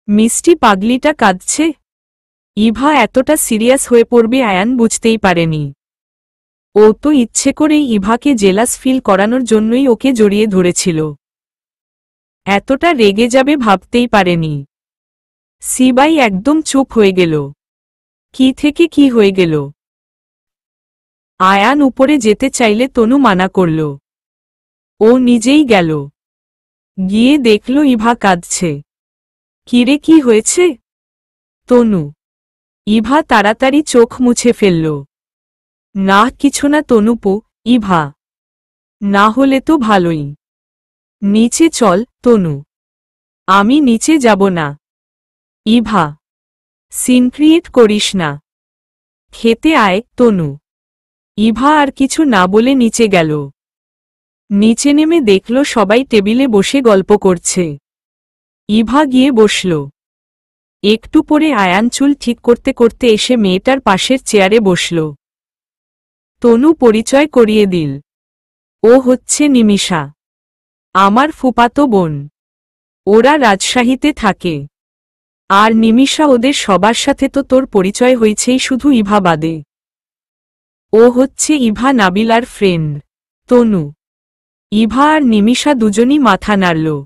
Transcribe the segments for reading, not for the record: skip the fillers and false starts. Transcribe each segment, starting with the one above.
মিষ্টি পাগলিটা কাঁদছে। ইভা এতটা সিরিয়াস হয়ে পড়বে আয়ান বুঝতেই পারেনি। ও তো ইচ্ছে করেই ইভাকে জেলাস ফিল করানোর জন্যই ওকে জড়িয়ে ধরেছিল। এতটা রেগে যাবে ভাবতেই পারেনি। সিবাই একদম চুপ হয়ে গেল। কি থেকে কি হয়ে গেল? আয়ান উপরে যেতে চাইলে তনু মানা করল। ও নিজেই গেল। গিয়ে দেখল ইভা কাঁদছে। কিরে কি হয়েছে? তনু। ইভা তাড়াতাড়ি চোখ মুছে ফেলল। না কিছু না তনুপু। ইভা। না হলে তো ভালোই। নিচে চল তনু। আমি নিচে যাব না। ইভা। সিন ক্রিয়েট করিস না। খেতে আয় তনু। ইভা আর কিছু না বলে নিচে গেল। নিচে নেমে দেখল সবাই টেবিলে বসে গল্প করছে। ইভা গিয়ে বসল। একটু পরে আয়ান চুল ঠিক করতে করতে এসে মেয়েটার পাশের চেয়ারে বসল। তনু পরিচয় করিয়ে দিল। ও হচ্ছে নিমিষা, আমার ফুফাতো বোন। ওরা রাজশাহীতে থাকে। আর নিমিষা ওদের সবার সাথে তো তোর পরিচয় হয়েছেই, শুধু ইভা বাদে। ও হচ্ছে ইভা নাবিলার ফ্রেন্ড তনু। ইভা আর নিমিষা দুজনই মাথা নাড়ল।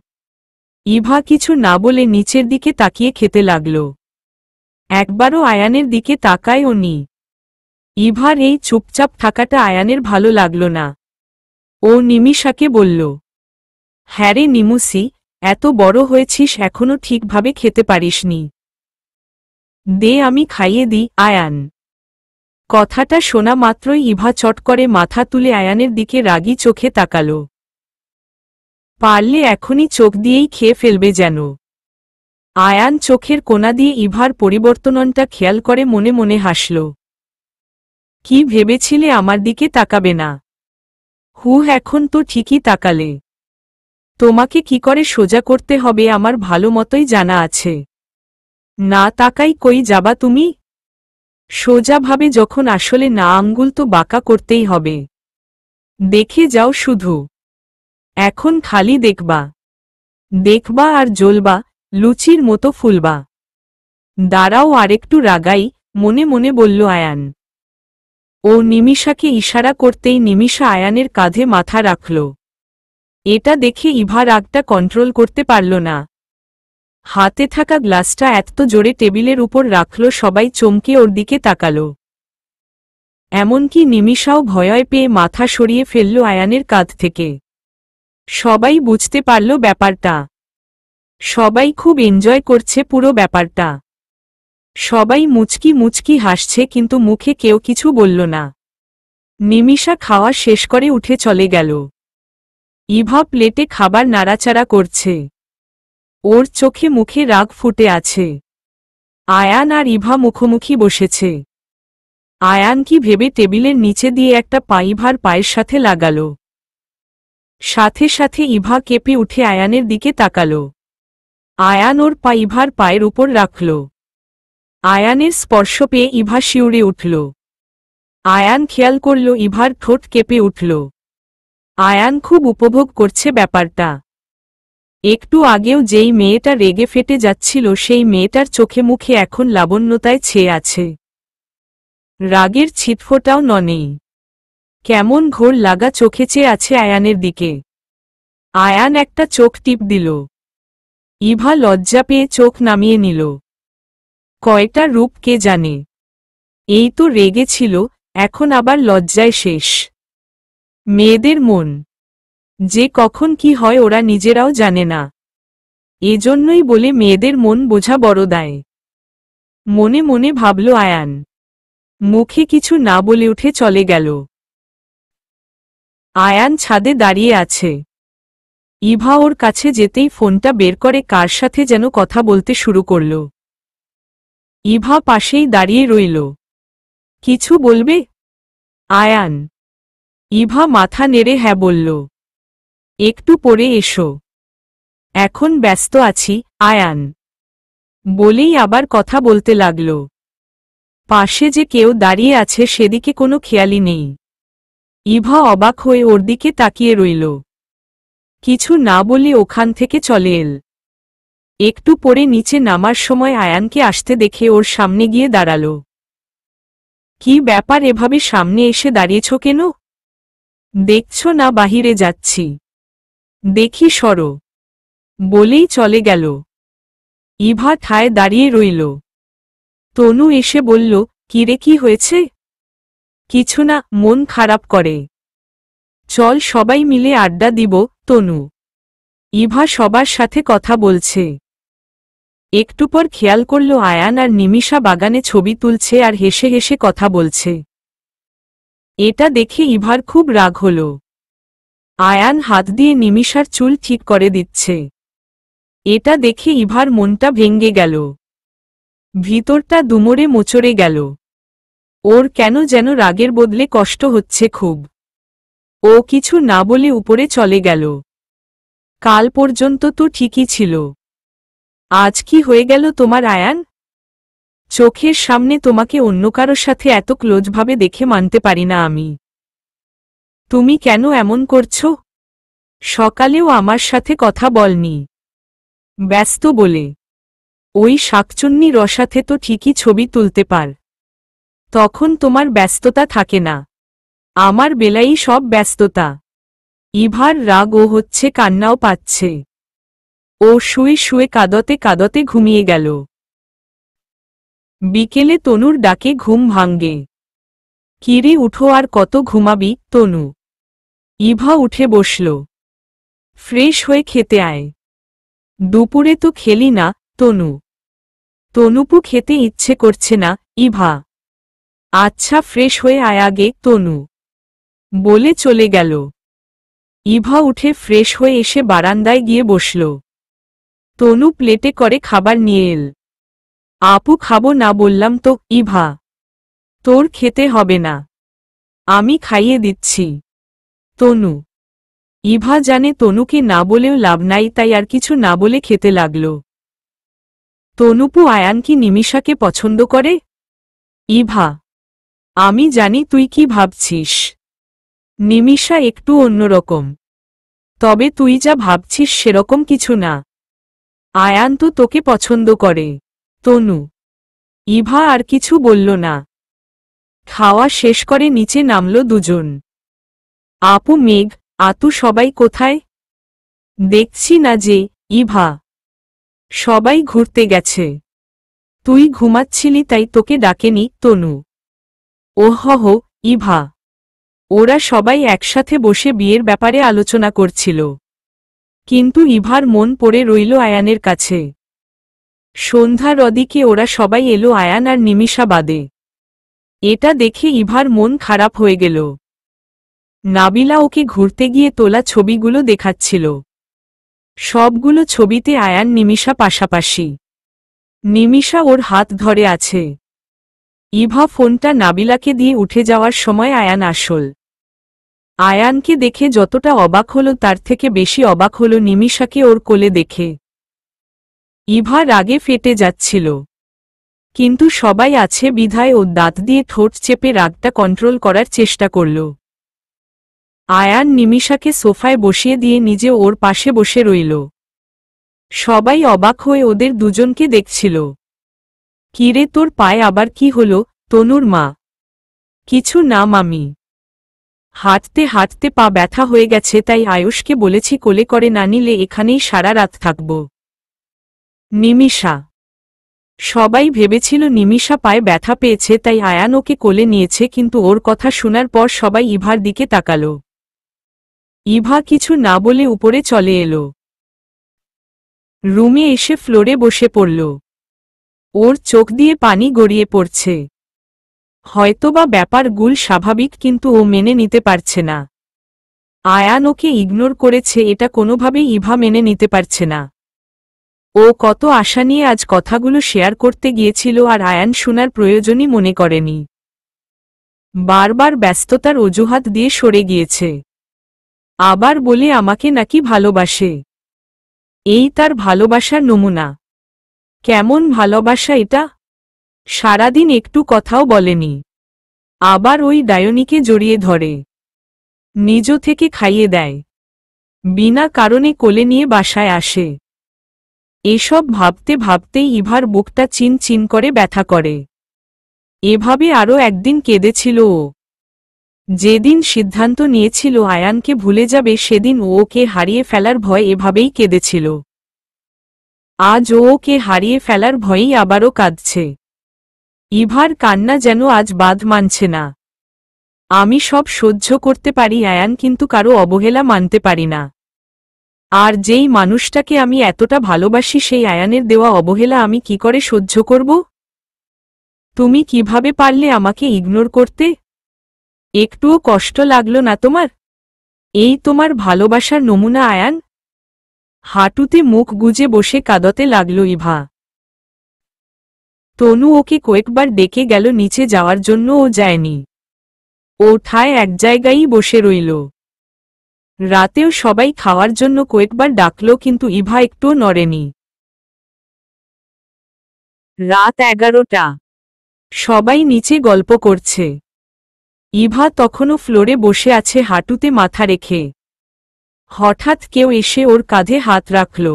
ইভা কিছু না বলে নিচের দিকে তাকিয়ে খেতে লাগল। একবারও আয়ানের দিকে তাকায়ও নি। ইভার এই চুপচাপ থাকাটা আয়ানের ভালো লাগল না। ও নিমিষাকে বলল, হ্যাঁ রে নিমুসি, এত বড় হয়েছিস এখনো ঠিকভাবে খেতে পারিসনি। দে আমি খাইয়ে দিই আয়ান। কথাটা শোনা মাত্রই ইভা চট করে মাথা তুলে আয়ানের দিকে রাগী চোখে তাকাল। পারলে এখনই চোখ দিয়েই খেয়ে ফেলবে যেন। আয়ান চোখের কোণা দিয়ে ইভার পরিবর্তনটা খেয়াল করে মনে মনে হাসল। কি ভেবেছিলে আমার দিকে তাকাবে না? এখন তো ঠিকই তাকালে। তোমাকে কি করে সোজা করতে হবে আমার ভালো মতোই জানা আছে। না তাকাই কই যাবা তুমি? সোজাভাবে যখন আসলে না, আঙ্গুল তো বাঁকা করতেই হবে। দেখে যাও শুধু। এখন খালি দেখবা। দেখবা আর জ্বলবা, লুচির মতো ফুলবা। দাঁড়াও আরেকটু রাগাই, মনে মনে বলল আয়ান। ও নিমিষাকে ইশারা করতেই নিমিষা আয়ানের কাঁধে মাথা রাখল। এটা দেখে ইভা রাগটা কন্ট্রোল করতে পারল না। হাতে থাকা গ্লাসটা এত জোরে টেবিলের উপর রাখল সবাই চমকে ওর দিকে তাকাল। এমনকি নিমিষাও ভয় পেয়ে মাথা সরিয়ে ফেলল আয়ানের কাঁধ থেকে। সবাই বুঝতে পারল ব্যাপারটা। সবাই খুব এনজয় করছে পুরো ব্যাপারটা। সবাই মুচকি মুচকি হাসছে, কিন্তু মুখে কেউ কিছু বলল না। নিমিষা খাওয়া শেষ করে উঠে চলে গেল। ইভা প্লেটে খাবার নাড়াচাড়া করছে। ওর চোখে মুখে রাগ ফুটে আছে। আয়ান আর ইভা মুখোমুখি বসেছে। আয়ান কি ভেবে টেবিলের নিচে দিয়ে একটা পা ইভার পায়ের সাথে লাগাল। সাথে সাথে ইভা কেঁপে উঠে আয়ানের দিকে তাকাল। আয়ান ওর পা ইভার পায়ের উপর রাখল। আয়ানের স্পর্শ পেয়ে ইভা শিউরে উঠল। আয়ান খেয়াল করল ইভার ঠোঁট কেঁপে উঠল। আয়ান খুব উপভোগ করছে ব্যাপারটা। একটু আগেও যেই মেয়েটা রেগে ফেটে যাচ্ছিল সেই মেয়েটার চোখে মুখে এখন লাবণ্যতায় ছেয়ে আছে। রাগের ছিটফোঁটাও নেই। কেমন ঘোর লাগা চোখে চেয়ে আছে আয়ানের দিকে। আয়ান একটা চোখ টিপ দিল। ইভা লজ্জা পেয়ে চোখ নামিয়ে নিল। কয়টা রূপ কে জানে। এই তো রেগে ছিল, এখন আবার লজ্জায় শেষ। মেয়েদের মন যে কখন কি হয় ওরা নিজেরাও জানে না। এজন্যই বলে মেয়েদের মন বোঝা বড় দায়। মনে মনে ভাবল আয়ান। মুখে কিছু না বলে উঠে চলে গেল। আয়ান ছাদে দাঁড়িয়ে আছে। ইভা ওর কাছে যেতেই ফোনটা বের করে কার সাথে যেন কথা বলতে শুরু করল। ইভা পাশেই দাঁড়িয়ে রইল। কিছু বলবে? আয়ান। ইভা মাথা নেড়ে হ্যাঁ বলল। একটু পরে এসো। এখন ব্যস্ত আছি আয়ান। বলেই আবার কথা বলতে লাগল। পাশে যে কেউ দাঁড়িয়ে আছে সেদিকে কোনো খেয়ালই নেই। ইভা অবাক হয়ে ওর দিকে তাকিয়ে রইল। কিছু না বলে ওখান থেকে চলে এল। একটু পরে নিচে নামার সময় আয়ানকে আসতে দেখে ওর সামনে গিয়ে দাঁড়াল। কি ব্যাপার, এভাবে সামনে এসে দাঁড়িয়েছ কেন? দেখছ না বাহিরে যাচ্ছি। দেখি সরো, বলেই চলে গেল। ইভা ঠায় দাঁড়িয়ে রইল। তনু এসে বলল, কিরে, কি হয়েছে? কিছু না, মন খারাপ করে। চল সবাই মিলে আড্ডা দিব। তনু, ইভা সবার সাথে কথা বলছে। একটু পর খেয়াল করল আয়ান আর নিমিষা বাগানে ছবি তুলছে আর হেসে হেসে কথা বলছে। এটা দেখে ইভার খুব রাগ হল। আয়ান হাত দিয়ে নিমিষার চুল ঠিক করে দিচ্ছে। এটা দেখে ইভার মনটা ভেঙে গেল। ভিতরটা দুমড়ে মোচড়ে গেল। ওর কেন যেন রাগের বদলে কষ্ট হচ্ছে খুব। ও কিছু না বলে উপরে চলে গেল। কাল পর্যন্ত তো ঠিকই ছিল, আজ কি হয়ে গেল তোমার আয়ান? চোখের সামনে তোমাকে অন্য কারোর সাথে এত ক্লোজভাবে দেখে মানতে পারি না আমি। তুমি কেন এমন করছো? সকালেও আমার সাথে কথা বলনি, ব্যস্ত বলে। ওই শাকচুন্নি রসাতে তো ঠিকই ছবি তুলতে পার, তখন তোমার ব্যস্ততা থাকে না। আমার বেলায় সব ব্যস্ততা। ইভার রাগ ও হচ্ছে, কান্নাও পাচ্ছে। ও শুয়ে শুয়ে কাঁদতে কাঁদতে ঘুমিয়ে গেল। বিকেলে তনুর ডাকে ঘুম ভাঙ্গে। কিরে উঠো, আর কত ঘুমাবি? তনু। ইভা উঠে বসল। ফ্রেশ হয়ে খেতে আয়। দুপুরে তো খেলি না। তনু। তনুপু খেতে ইচ্ছে করছে না। ইভা। আচ্ছা, ফ্রেশ হয়ে আয় আগে। তনু বলে চলে গেল। ইভা উঠে ফ্রেশ হয়ে এসে বারান্দায় গিয়ে বসল। তনু প্লেটে করে খাবার নিয়ে এল। আপু, খাবো না বললাম তো। ইভা, তোর খেতে হবে না, আমি খাইয়ে দিচ্ছি। তনু। ইভা জানে তনুকে না বলেও লাভ নাই, তাই আর কিছু না বলে খেতে লাগল। তনুপু, আয়ান কি নিমিষাকে পছন্দ করে? ইভা, আমি জানি তুই কি ভাবছিস। নিমিষা একটু অন্যরকম, তবে তুই যা ভাবছিস সেরকম কিছু না। আয়ান তো তোকে পছন্দ করে। তনু। ইভা আর কিছু বলল না। খাওয়া শেষ করে নিচে নামল দুজন। আপু, মেঘ, আতু সবাই কোথায়? দেখছি না যে। ইভা, সবাই ঘুরতে গেছে। তুই ঘুমাচ্ছিলি তাই তোকে ডাকেনি। তনু। ওহহ। ইভা, ওরা সবাই একসাথে বসে বিয়ের ব্যাপারে আলোচনা করছিল, কিন্তু ইভার মন পড়ে রইল আয়ানের কাছে। সন্ধ্যার অদিকে ওরা সবাই এলো, আয়ান আর নিমিষা বাদে। এটা দেখে ইভার মন খারাপ হয়ে গেল। নাবিলা ওকে ঘুরতে গিয়ে তোলা ছবিগুলো দেখাচ্ছিল। সবগুলো ছবিতে আয়ান নিমিষা পাশাপাশি। নিমিষা ওর হাত ধরে আছে। ইভা ফোনটা নাবিলাকে দিয়ে উঠে যাওয়ার সময় আয়ান আসল। আয়ানকে দেখে যতটা অবাক হল তার থেকে বেশি অবাক হল নিমিষাকে ওর কোলে দেখে। ইভা রাগে ফেটে যাচ্ছিল, কিন্তু সবাই আছে বিধায় ও দাঁত দিয়ে ঠোঁট চেপে রাগটা কন্ট্রোল করার চেষ্টা করল। আয়ান নিমিষাকে সোফায় বসিয়ে দিয়ে নিজে ওর পাশে বসে রইল। সবাই অবাক হয়ে ওদের দুজনকে দেখছিল। কিরে, তোর পায়ে আবার কি হলো? তনুর মা। কিছু না মামি, হাঁটতে হাঁটতে পা ব্যথা হয়ে গেছে, তাই আয়ুষকে বলেছি কোলে করে না নিলে এখানেই সারা রাত থাকব। নিমিষা। সবাই ভেবেছিল নিমিষা পায়ে ব্যথা পেয়েছে তাই আয়ান ওকে কোলে নিয়েছে, কিন্তু ওর কথা শোনার পর সবাই ইভার দিকে তাকাল। ইভা কিছু না বলে উপরে চলে এলো। রুমে এসে ফ্লোরে বসে পড়ল। ওর চোখ দিয়ে পানি গড়িয়ে পড়ছে। হয়তোবা ব্যাপারগুলো স্বাভাবিক, কিন্তু ও মেনে নিতে পারছে না। আয়ান ওকে ইগনোর করেছে, এটা কোনোভাবেই ইভা মেনে নিতে পারছে না। ও কত আশা নিয়ে আজ কথাগুলো শেয়ার করতে গিয়েছিল, আর আয়ান শোনার প্রয়োজনই মনে করেনি। বারবার ব্যস্ততার অজুহাত দিয়ে সরে গিয়েছে। আবার বলে আমাকে নাকি ভালোবাসে। এই তার ভালোবাসার নমুনা? কেমন ভালোবাসা এটা? সারাদিন একটু কথাও বলেনি, আবার ওই ডায়নিকে জড়িয়ে ধরে, নিজ থেকে খাইয়ে দেয়, বিনা কারণে কোলে নিয়ে বাসায় আসে। এসব ভাবতে ভাবতেই ইভার বুকটা চিন চিন করে ব্যথা করে। এভাবে আরও একদিন কেঁদেছিল ও। যেদিন সিদ্ধান্ত নিয়েছিল আয়ানকে ভুলে যাবে সেদিন ও ওকে হারিয়ে ফেলার ভয় এভাবেই কেঁদেছিল। আজ ও ওকে হারিয়ে ফেলার ভয়েই আবারও কাঁদছে। ইভার কান্না যেন আজ বাদ মানছে না। আমি সব সহ্য করতে পারি আয়ান, কিন্তু কারো অবহেলা মানতে পারি না। আর যেই মানুষটাকে আমি এতটা ভালোবাসি সেই আয়ানের দেওয়া অবহেলা আমি কি করে সহ্য করব? তুমি কিভাবে পারলে আমাকে ইগনোর করতে? একটুও কষ্ট লাগলো না তোমার? এই তোমার ভালোবাসার নমুনা আয়ান? হাঁটুতে মুখ গুজে বসে কাঁদতে লাগল ইভা। তনু ওকে কয়েকবার ডেকে গেল নিচে যাওয়ার জন্য, ও যায়নি। ও ঠায় এক জায়গায়ই বসে রইল। রাতেও সবাই খাওয়ার জন্য কয়েকবার ডাকল, কিন্তু ইভা একটুও নড়েনি। রাত 11টা। সবাই নিচে গল্প করছে। ইভা তখনও ফ্লোরে বসে আছে হাঁটুতে মাথা রেখে। হঠাৎ কেউ এসে ওর কাঁধে হাত রাখল।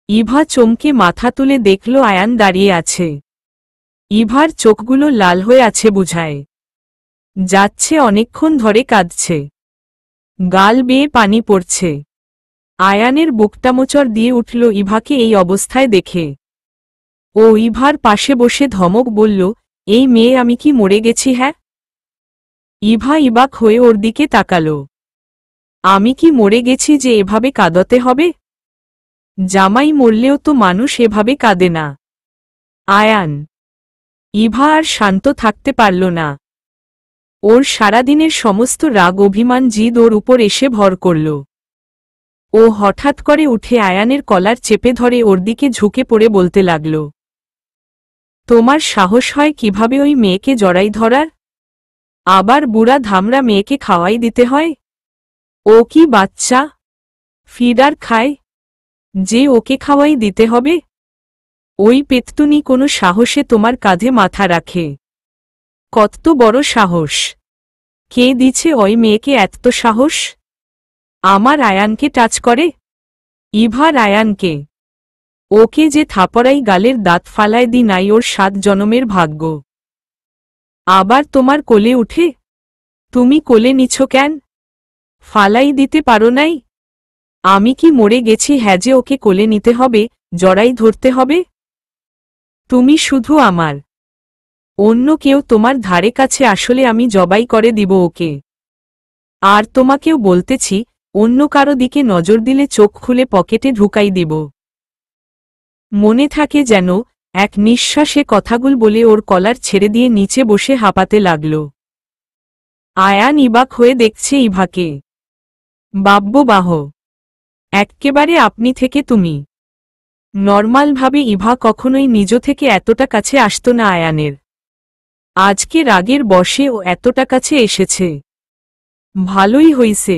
ইভা চমকে মাথা তুলে দেখল আয়ান দাঁড়িয়ে আছে। ইভার চোখগুলো লাল হয়ে আছে বুঝায় যাচ্ছে, অনেকক্ষণ ধরে কাঁদছে। গাল বেয়ে পানি পড়ছে। আয়ানের বুকটা মোচড় দিয়ে উঠল ইভাকে এই অবস্থায় দেখে। ও ইভার পাশে বসে ধমক বলল, এই মেয়ে, আমি কি মরে গেছি? হ্যাঁ। ইভা ইবাক হয়ে ওর দিকে তাকাল। আমি কি মরে গেছি যে এভাবে কাঁদতে হবে? জামাই মরলেও তো মানুষ এভাবে কাঁদে না। আয়ান। ইভা আর শান্ত থাকতে পারল না। ওর সারাদিনের সমস্ত রাগ, অভিমান, জিদ ওর উপর এসে ভর করল। ও হঠাৎ করে উঠে আয়ানের কলার চেপে ধরে ওর দিকে ঝুঁকে পড়ে বলতে লাগল, তোমার সাহস হয় কিভাবে ওই মেয়েকে জড়াই ধরার? আবার বুড়া ধামরা মেয়েকে খাওয়াই দিতে হয়? ও কি বাচ্চা? ফিডার খায় যে ওকে খাওয়াই দিতে হবে? ওই পেত্তুনি কোনো সাহসে তোমার কাঁধে মাথা রাখে? কত বড় সাহস! কে দিছে ওই মেয়েকে এত সাহস? আমার আয়ানকে টাচ করে? ইভার আয়ানকে? ওকে যে থাপড়াই গালের দাঁত ফালায় দি নাই ওর 7 জনমের ভাগ্য। আবার তোমার কোলে উঠে? তুমি কোলে নিছ কেন? ফালাই দিতে পারো নাই? আমি কি মরে গেছি হ্যাঁ যে ওকে কোলে নিতে হবে, জড়াই ধরতে হবে? তুমি শুধু আমার, অন্য কেউ তোমার ধারে কাছে আসলে আমি জবাই করে দিব ওকে। আর তোমাকেও বলতেছি, অন্য কারো দিকে নজর দিলে চোখ খুলে পকেটে ঢুকাই দিব। মনে থাকে যেন। এক নিঃশ্বাসে কথাগুলো বলে ওর কলার ছেড়ে দিয়ে নিচে বসে হাঁপাতে লাগল। আয়ান ইবাক হয়ে দেখছে ইভাকে। বাব্যবাহ! এক্কেবারে আপনি থেকে তুমি। নর্মালভাবে ইভা কখনোই নিজ থেকে এতটা কাছে আসত না আয়ানের। আজকে রাগের বশে ও এতটা কাছে এসেছে। ভালোই হইছে।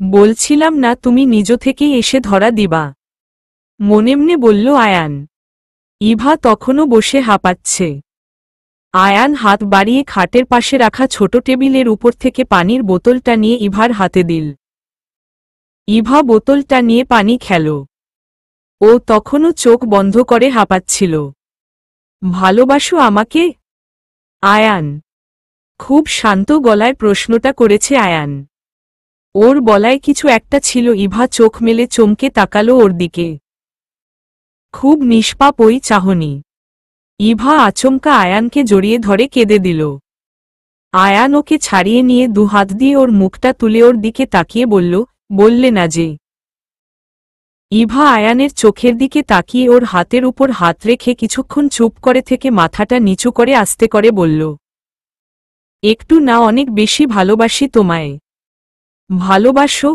বলছিলাম না তুমি নিজ থেকেই এসে ধরা দিবা? মনেমনে বলল আয়ান। ইভা তখনও বসে হাঁপাচ্ছে। আয়ান হাত বাড়িয়ে খাটের পাশে রাখা ছোট টেবিলের উপর থেকে পানির বোতলটা নিয়ে ইভার হাতে দিল। ইভা বোতলটা নিয়ে পানি খেল। ও তখনও চোখ বন্ধ করে হাঁপাচ্ছিল। ভালোবাসো আমাকে? আয়ান খুব শান্ত গলায় প্রশ্নটা করেছে আয়ান। ওর বলায় কিছু একটা ছিল। ইভা চোখ মেলে চমকে তাকালো ওর দিকে। খুব নিষ্পাপ ওই চাহনি। ইভা আচমকা আয়ানকে জড়িয়ে ধরে কেঁদে দিল। আয়ান ওকে ছাড়িয়ে নিয়ে 2 হাত দিয়ে ওর মুখটা তুলে ওর দিকে তাকিয়ে বলল, বললে না যে? ইভা আয়ানের চোখের দিকে তাকিয়ে ওর হাতের উপর হাত রেখে কিছুক্ষণ চুপ করে থেকে মাথাটা নিচু করে আস্তে করে বলল, একটু না অনেক বেশি ভালোবাসি তোমায়। ভালোবাসো?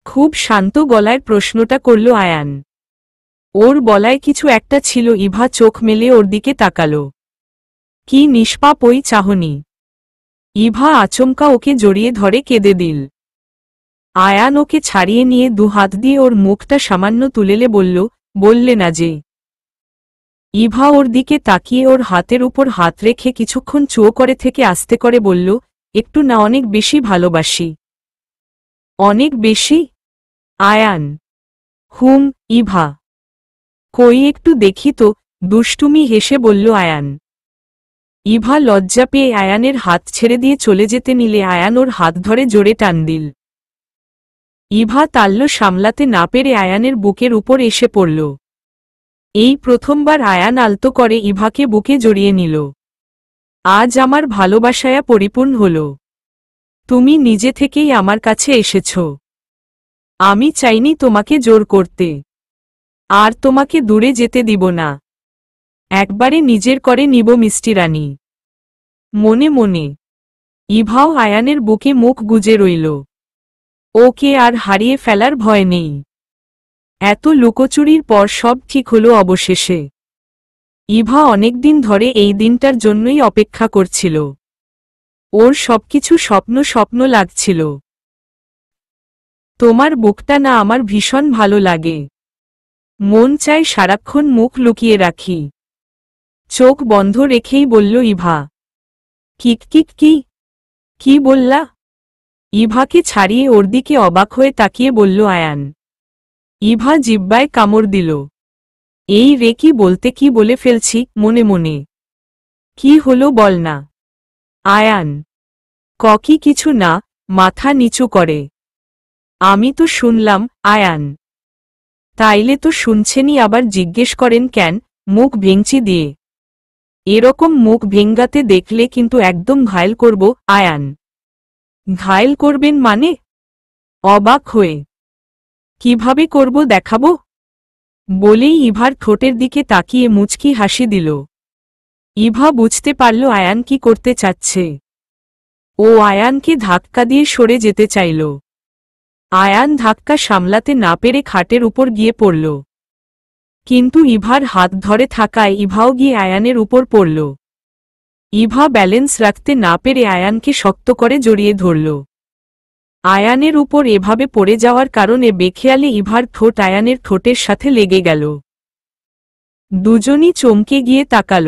খুব শান্ত গলায় প্রশ্নটা করল আয়ান। ওর বলায় কিছু একটা ছিল। ইভা চোখ মেলে ওর দিকে তাকাল। কি নিষ্পাপ ওই চাহনি! ইভা আচমকা ওকে জড়িয়ে ধরে কেঁদে দিল। আয়ান ওকে ছাড়িয়ে নিয়ে 2 হাত দিয়ে ওর মুখটা সামান্য তুলেলে বলল, বললে না যে? ইভা ওর দিকে তাকিয়ে ওর হাতের উপর হাত রেখে কিছুক্ষণ চুপ করে থেকে আস্তে করে বলল, একটু না অনেক বেশি ভালোবাসি। অনেক বেশি? আয়ান। হুম। ইভা কই একটু দেখি তো, দুষ্টুমি হেসে বলল আয়ান। ইভা লজ্জা পেয়ে আয়ানের হাত ছেড়ে দিয়ে চলে যেতে নিলে আয়ান ওর হাত ধরে জোরে টান দিল। ইভা তাল্য সামলাতে না পেরে আয়ানের বুকের উপর এসে পড়ল। এই প্রথমবার আয়ান আলতো করে ইভাকে বুকে জড়িয়ে নিল। আজ আমার ভালোবাসায়া পরিপূর্ণ হল। তুমি নিজে থেকেই আমার কাছে এসেছ। আমি চাইনি তোমাকে জোর করতে। আর তোমাকে দূরে যেতে দিব না। একবারে নিজের করে নিব মিষ্টি রানী। মনে মনে ইভাও আয়ানের বুকে মুখ গুজে রইল। ওকে আর হারিয়ে ফেলার ভয় নেই। এত লুকোচুরির পর সব ঠিক হলো অবশেষে। ইভা অনেকদিন ধরে এই দিনটার জন্যই অপেক্ষা করছিল। ওর সবকিছু স্বপ্ন স্বপ্ন লাগছিল। তোমার বুকটা না আমার ভীষণ ভালো লাগে। মন চায় সারাক্ষণ মুখ লুকিয়ে রাখি। চোখ বন্ধ রেখেই বলল ইভা। কি বললা? ইভাকে ছাড়িয়ে ওর দিকে অবাক হয়ে তাকিয়ে বলল আয়ান। ইভা জিহ্বায় কামড় দিল। এই রে, কি বলতে কি বলে ফেলছি মনে মনে। কি হলো বল না। আয়ান কি কিছু না, মাথা নিচু করে। আমি তো শুনলাম। আয়ান তাইলে তো শুনছেনই, আবার জিজ্ঞেস করেন কেন? মুখ ভেঙচি দিয়ে। এরকম মুখ ভেঙ্গাতে দেখলে কিন্তু একদম ঘায়েল করব। আয়ান ঘায়েল করবেন মানে? অবাক হয়ে। কিভাবে করব দেখাবো? বলেই ইভার ঠোঁটের দিকে তাকিয়ে মুচকি হাসি দিল। ইভা বুঝতে পারল আয়ান কি করতে চাচ্ছে। ও আয়ানকে ধাক্কা দিয়ে সরে যেতে চাইল। আয়ান ধাক্কা সামলাতে না পেরে খাটের উপর গিয়ে পড়ল। কিন্তু ইভার হাত ধরে থাকায় ইভাও গিয়ে আয়ানের উপর পড়ল। ইভা ব্যালেন্স রাখতে না পেরে আয়ানকে শক্ত করে জড়িয়ে ধরল। আয়ানের উপর এভাবে পড়ে যাওয়ার কারণে বেখেয়ালে ইভার ঠোঁট আয়ানের ঠোঁটের সাথে লেগে গেল। দুজনই চমকে গিয়ে তাকাল।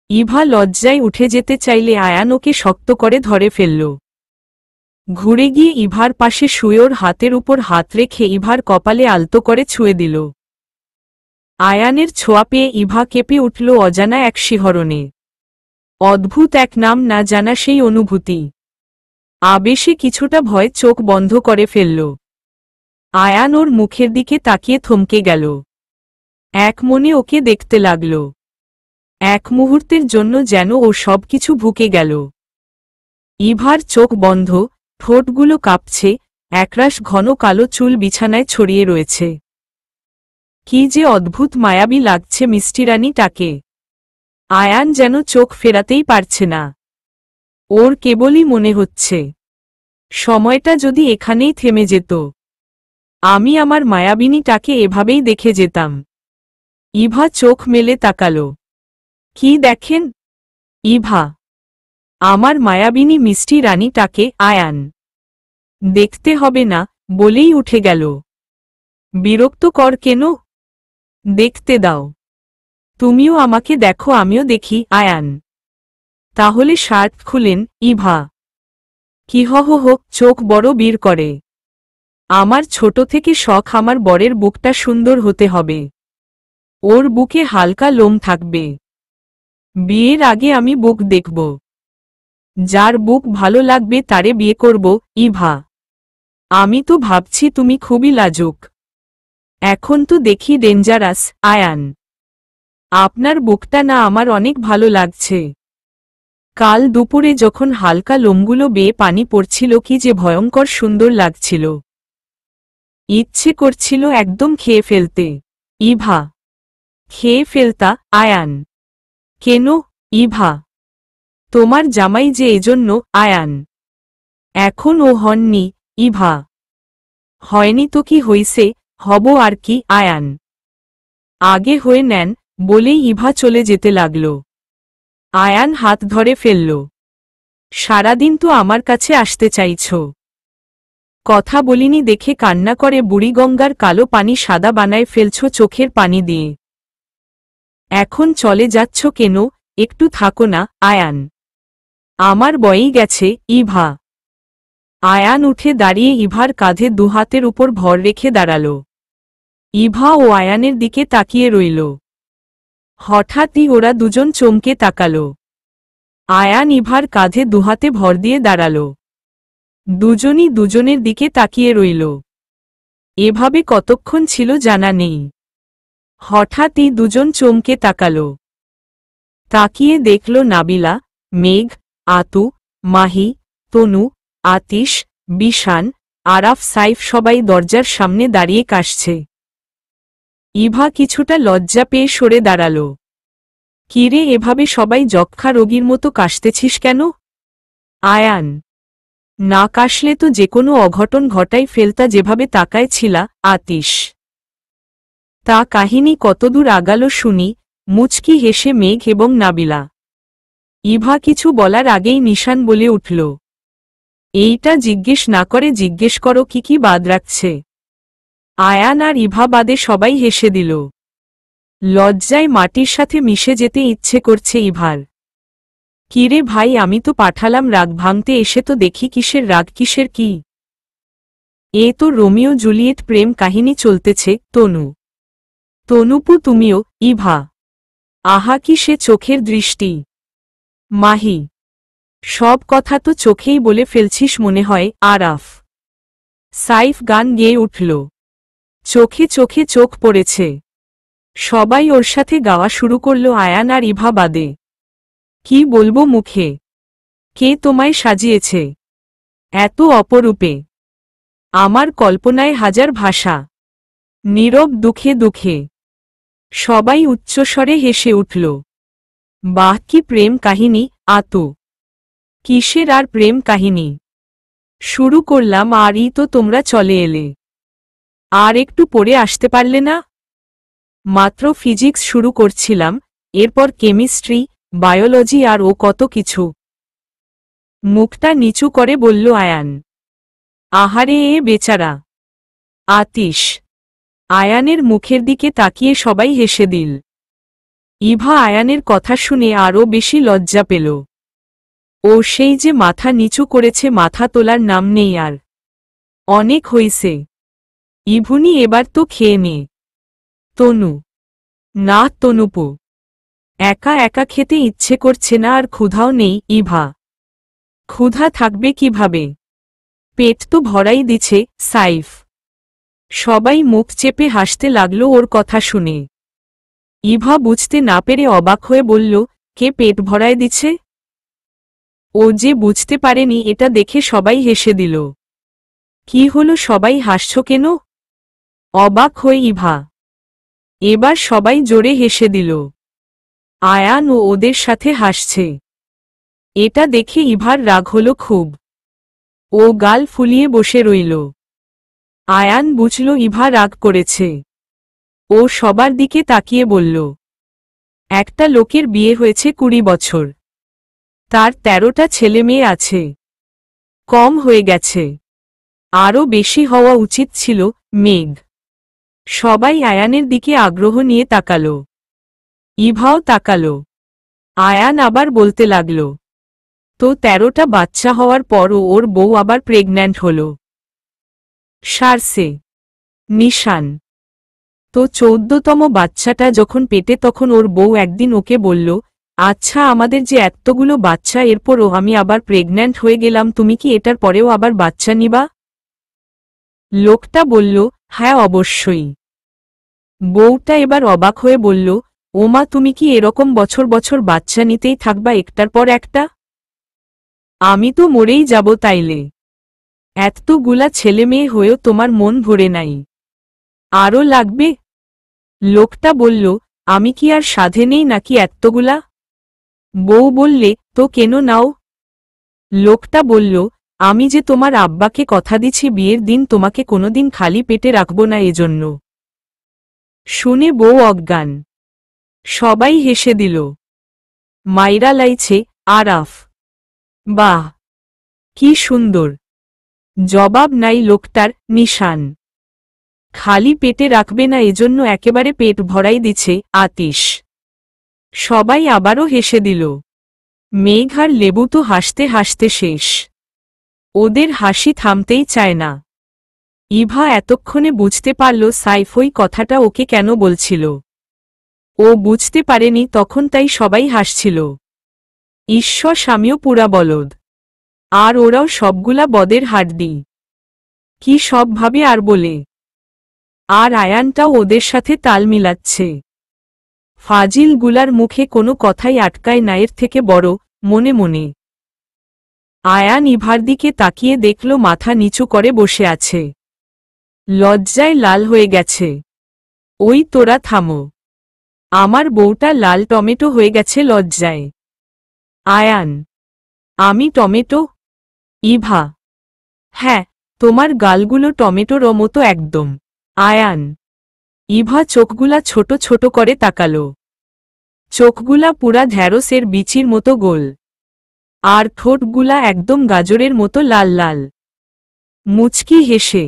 ইভা লজ্জায় উঠে যেতে চাইলে আয়ান ওকে শক্ত করে ধরে ফেলল। ঘুরে গিয়ে ইভার পাশে শুয়ে ওর হাতের উপর হাত রেখে ইভার কপালে আলতো করে ছুঁয়ে দিল। আয়ানের ছোঁয়া পেয়ে ইভা কেঁপে উঠল অজানা এক শিহরণে। অদ্ভুত এক নাম না জানা সেই অনুভূতি। আবেশে কিছুটা ভয় চোখ বন্ধ করে ফেলল। আয়ান ওর মুখের দিকে তাকিয়ে থমকে গেল। এক মনে ওকে দেখতে লাগল। এক মুহূর্তের জন্য যেন ও সবকিছু ভুকে গেল। ইভার চোখ বন্ধ, ঠোঁটগুলো কাঁপছে, একরাশ ঘন কালো চুল বিছানায় ছড়িয়ে রয়েছে। কি যে অদ্ভুত মায়াবী লাগছে মিষ্টি রানীটাকে। আয়ান যেন চোখ ফেরাতেই পারছে না। ওর কেবলই মনে হচ্ছে সময়টা যদি এখানেই থেমে যেত, আমি আমার মায়াবিনীটাকে এভাবেই দেখে যেতাম। ইভা চোখ মেলে তাকাল। কি দেখেন? ইভা আমার মায়াবিনী মিষ্টি রানীটাকে। আয়ান দেখতে হবে না বলেই উঠে গেল। বিরক্ত কর কেন? দেখতে দাও। তুমিও আমাকে দেখো, আমিও দেখি। আয়ান তাহলে শার্ট খুলেন। ইভা কি হো চোখ বড় বীর করে। আমার ছোট থেকে শখ আমার বরের বুকটা সুন্দর হতে হবে। ওর বুকে হালকা লোম থাকবে। বিয়ের আগে আমি বুক দেখব। যার বুক ভালো লাগবে তারে বিয়ে করব। ইভা আমি তো ভাবছি তুমি খুবই লাজুক। এখন তো দেখি ডেঞ্জারাস। আয়ান আপনার বুকটা না আমার অনেক ভালো লাগছে। কাল দুপুরে যখন হালকা লোমগুলো বেয়ে পানি পড়ছিল কি যে ভয়ঙ্কর সুন্দর লাগছিল। ইচ্ছে করছিল একদম খেয়ে ফেলতে। ইভা খেয়ে ফেলতা? আয়ান কেন? ইভা তোমার জামাই যে এজন্য। আয়ান এখন ও হননি। ইভা হয়নি তো কি হইছে, হব আর কি। আয়ান আগে হয়ে নেন বলেই ইভা চলে যেতে লাগল। আয়ান হাত ধরে ফেলল। সারাদিন তো আমার কাছে আসতে চাইছ, কথা বলিনি দেখে কান্না করে বুড়িগঙ্গার কালো পানি সাদা বানায় ফেলছ চোখের পানি দিয়ে। এখন চলে যাচ্ছ কেন? একটু থাকো না। আয়ান আমার বয়েই গেছে। ইভা আয়ান উঠে দাঁড়িয়ে ইভার কাঁধে দুহাতের উপর ভর রেখে দাঁড়াল। ইভা ও আয়ানের দিকে তাকিয়ে রইল। হঠাৎই ওরা দুজন চমকে তাকাল। আয়ান ইভার কাঁধে দুহাতে ভর দিয়ে দাঁড়াল। দুজনই দুজনের দিকে তাকিয়ে রইল। এভাবে কতক্ষণ ছিল জানা নেই। হঠাৎই দুজন চমকে তাকাল। তাকিয়ে দেখল নাবিলা, মেঘ, আতু, মাহি, তনু, আতিশ, বিশান, আরাফ, সাইফ সবাই দরজার সামনে দাঁড়িয়ে কাশছে। ইভা কিছুটা লজ্জা পেয়ে সরে দাঁড়াল। কিরে, এভাবে সবাই যক্ষ্মা রোগীর মতো কাশতেছিস কেন? আয়ান, না কাশলে তো যেকোনো অঘটন ঘটাই ফেলতা যেভাবে তাকায় ছিলা। আতিশ, তা কাহিনী কতদূর আগাল শুনি। মুচকি হেসে মেঘ এবং নাবিলা। ইভা কিছু বলার আগেই নিশান বলে উঠল, এইটা জিজ্ঞেস না করে জিজ্ঞেস করো কি কি বাদ রাখছে। আয়ান আর ইভা বাদে সবাই হেসে দিল। লজ্জায় মাটির সাথে মিশে যেতে ইচ্ছে করছে ইভার। কিরে ভাই, আমি তো পাঠালাম রাগ ভাঙতে, এসে তো দেখি কিসের রাগ, কিসের কি? এ তো রোমিও জুলিয়েট প্রেম কাহিনী চলতেছে। তনু, তনুপু তুমিও? ইভা, আহা কি সে চোখের দৃষ্টি। মাহি, সব কথা তো চোখেই বলে ফেলছিস মনে হয়। আরাফ, সাইফ গান গেয়ে উঠল, চোখে চোখে চোখ পড়েছে। সবাই ওর সাথে গাওয়া শুরু করল আয়ান আর ইভা বাদে। কি বলবো মুখে? কে তোমায় সাজিয়েছে এত অপরূপে? আমার কল্পনায় হাজার ভাষা। নীরব দুঃখে দুঃখে সবাই উচ্চস্বরে হেসে উঠল। বাহ, কি প্রেম কাহিনী! আতো, কিসের আর প্রেম কাহিনী? শুরু করলাম আরই তো তোমরা চলে এলে। আর একটু পরে আসতে পারলে না? মাত্র ফিজিক্স শুরু করছিলাম, এরপর কেমিস্ট্রি, বায়োলজি আর ও কত কিছু। মুখটা নিচু করে বলল আয়ান। আহারে এ বেচারা। আতিশ, আয়ানের মুখের দিকে তাকিয়ে সবাই হেসে দিল। ইভা আয়ানের কথা শুনে আরও বেশি লজ্জা পেল। ও সেই যে মাথা নিচু করেছে, মাথা তোলার নাম নেই আর। অনেক হইছে ইভুনি, এবার তো খেয়ে নে। তনু, না তনুপু, একা একা খেতে ইচ্ছে করছে না আর ক্ষুধাও নেই। ইভা, ক্ষুধা থাকবে কিভাবে? পেট তো ভরাই দিছে। সাইফ, সবাই মুখ চেপে হাসতে লাগল ওর কথা শুনে। ইভা বুঝতে না পেরে অবাক হয়ে বলল, কে পেট ভরায় দিচ্ছে? ও যে বুঝতে পারেনি এটা দেখে সবাই হেসে দিল। কি হলো, সবাই হাসছ কেন? অবাক হয়ে ইভা। এবার সবাই জোরে হেসে দিল। আয়ান ও ওদের সাথে হাসছে। এটা দেখে ইভার রাগ হল খুব। ও গাল ফুলিয়ে বসে রইল। আয়ান বুঝল ইভা রাগ করেছে। ও সবার দিকে তাকিয়ে বলল, একটা লোকের বিয়ে হয়েছে 20 বছর, তার 13টা ছেলে মেয়ে আছে। কম হয়ে গেছে, আরও বেশি হওয়া উচিত ছিল। মেঘ, সবাই আয়ানের দিকে আগ্রহ নিয়ে তাকাল। ইভাও তাকাল। আয়ান আবার বলতে লাগল, তো 13টা বাচ্চা হওয়ার পরও ওর বউ আবার প্রেগন্যান্ট হল। সারসে। নিশান, তো 14তম বাচ্চাটা যখন পেটে তখন ওর বউ একদিন ওকে বলল, আচ্ছা আমাদের যে এতগুলো বাচ্চা, এরপরও আমি আবার প্রেগন্যান্ট হয়ে গেলাম, তুমি কি এটার পরেও আবার বাচ্চা নিবা? লোকটা বলল, হ্যাঁ অবশ্যই। বউটা এবার অবাক হয়ে বলল, ওমা, তুমি কি এরকম বছর বছর বাচ্চা নিতেই থাকবা একটার পর একটা? আমি তো মরেই যাব তাইলে। এতগুলা ছেলে মেয়ে হয়েও তোমার মন ভরে নাই, আরও লাগবে? লোকটা বলল, আমি কি আর সাধে নেই নাকি এতগুলা? বউ বললে, তো কেন নাও? লোকটা বলল, আমি যে তোমার আব্বাকে কথা দিছি বিয়ের দিন তোমাকে কোনোদিন খালি পেটে রাখব না, এজন্য। শুনে বউ অজ্ঞান। সবাই হেসে দিল। মাইরা লাইছে। আরাফ, বাহ, কি সুন্দর জবাব নাই লোকটার। নিশান, খালি পেটে রাখবে না এজন্য একেবারে পেট ভরাই দিছে। আতিশ, সবাই আবারও হেসে দিল। মেঘ আর লেবু তো হাসতে হাসতে শেষ। ওদের হাসি থামতেই চায় না। ইভা এতক্ষণে বুঝতে পারল সাইফ ওই কথাটা ওকে কেন বলছিল। ও বুঝতে পারেনি তখন, তাই সবাই হাসছিল। ঈশ্বর স্বামীও পুরা বলদ, আর ওরাও সবগুলা বদের হাড্ডি। কি সব ভাবে আর বলে। আর আয়ানটাও ওদের সাথে তাল মিলাচ্ছে। ফাজিলগুলার মুখে কোনো কথাই আটকায় না এর থেকে বড়, মনে মনে। আয়ান ইভার দিকে তাকিয়ে দেখল মাথা নিচু করে বসে আছে। লজ্জায় লাল হয়ে গেছে। ওই তোরা থামো, আমার বউটা লাল টমেটো হয়ে গেছে লজ্জায়। আয়ান, আমি টমেটো? ইভা, হ্যাঁ, তোমার গালগুলো টমেটোর মতো একদম। আয়ান। ইভা চোখগুলা ছোট ছোট করে তাকালো। চোখগুলা পুরা ঢ্যাঁড়সের বিচির মতো গোল, আর ঠোঁটগুলা একদম গাজরের মতো লাল লাল। মুচকি হেসে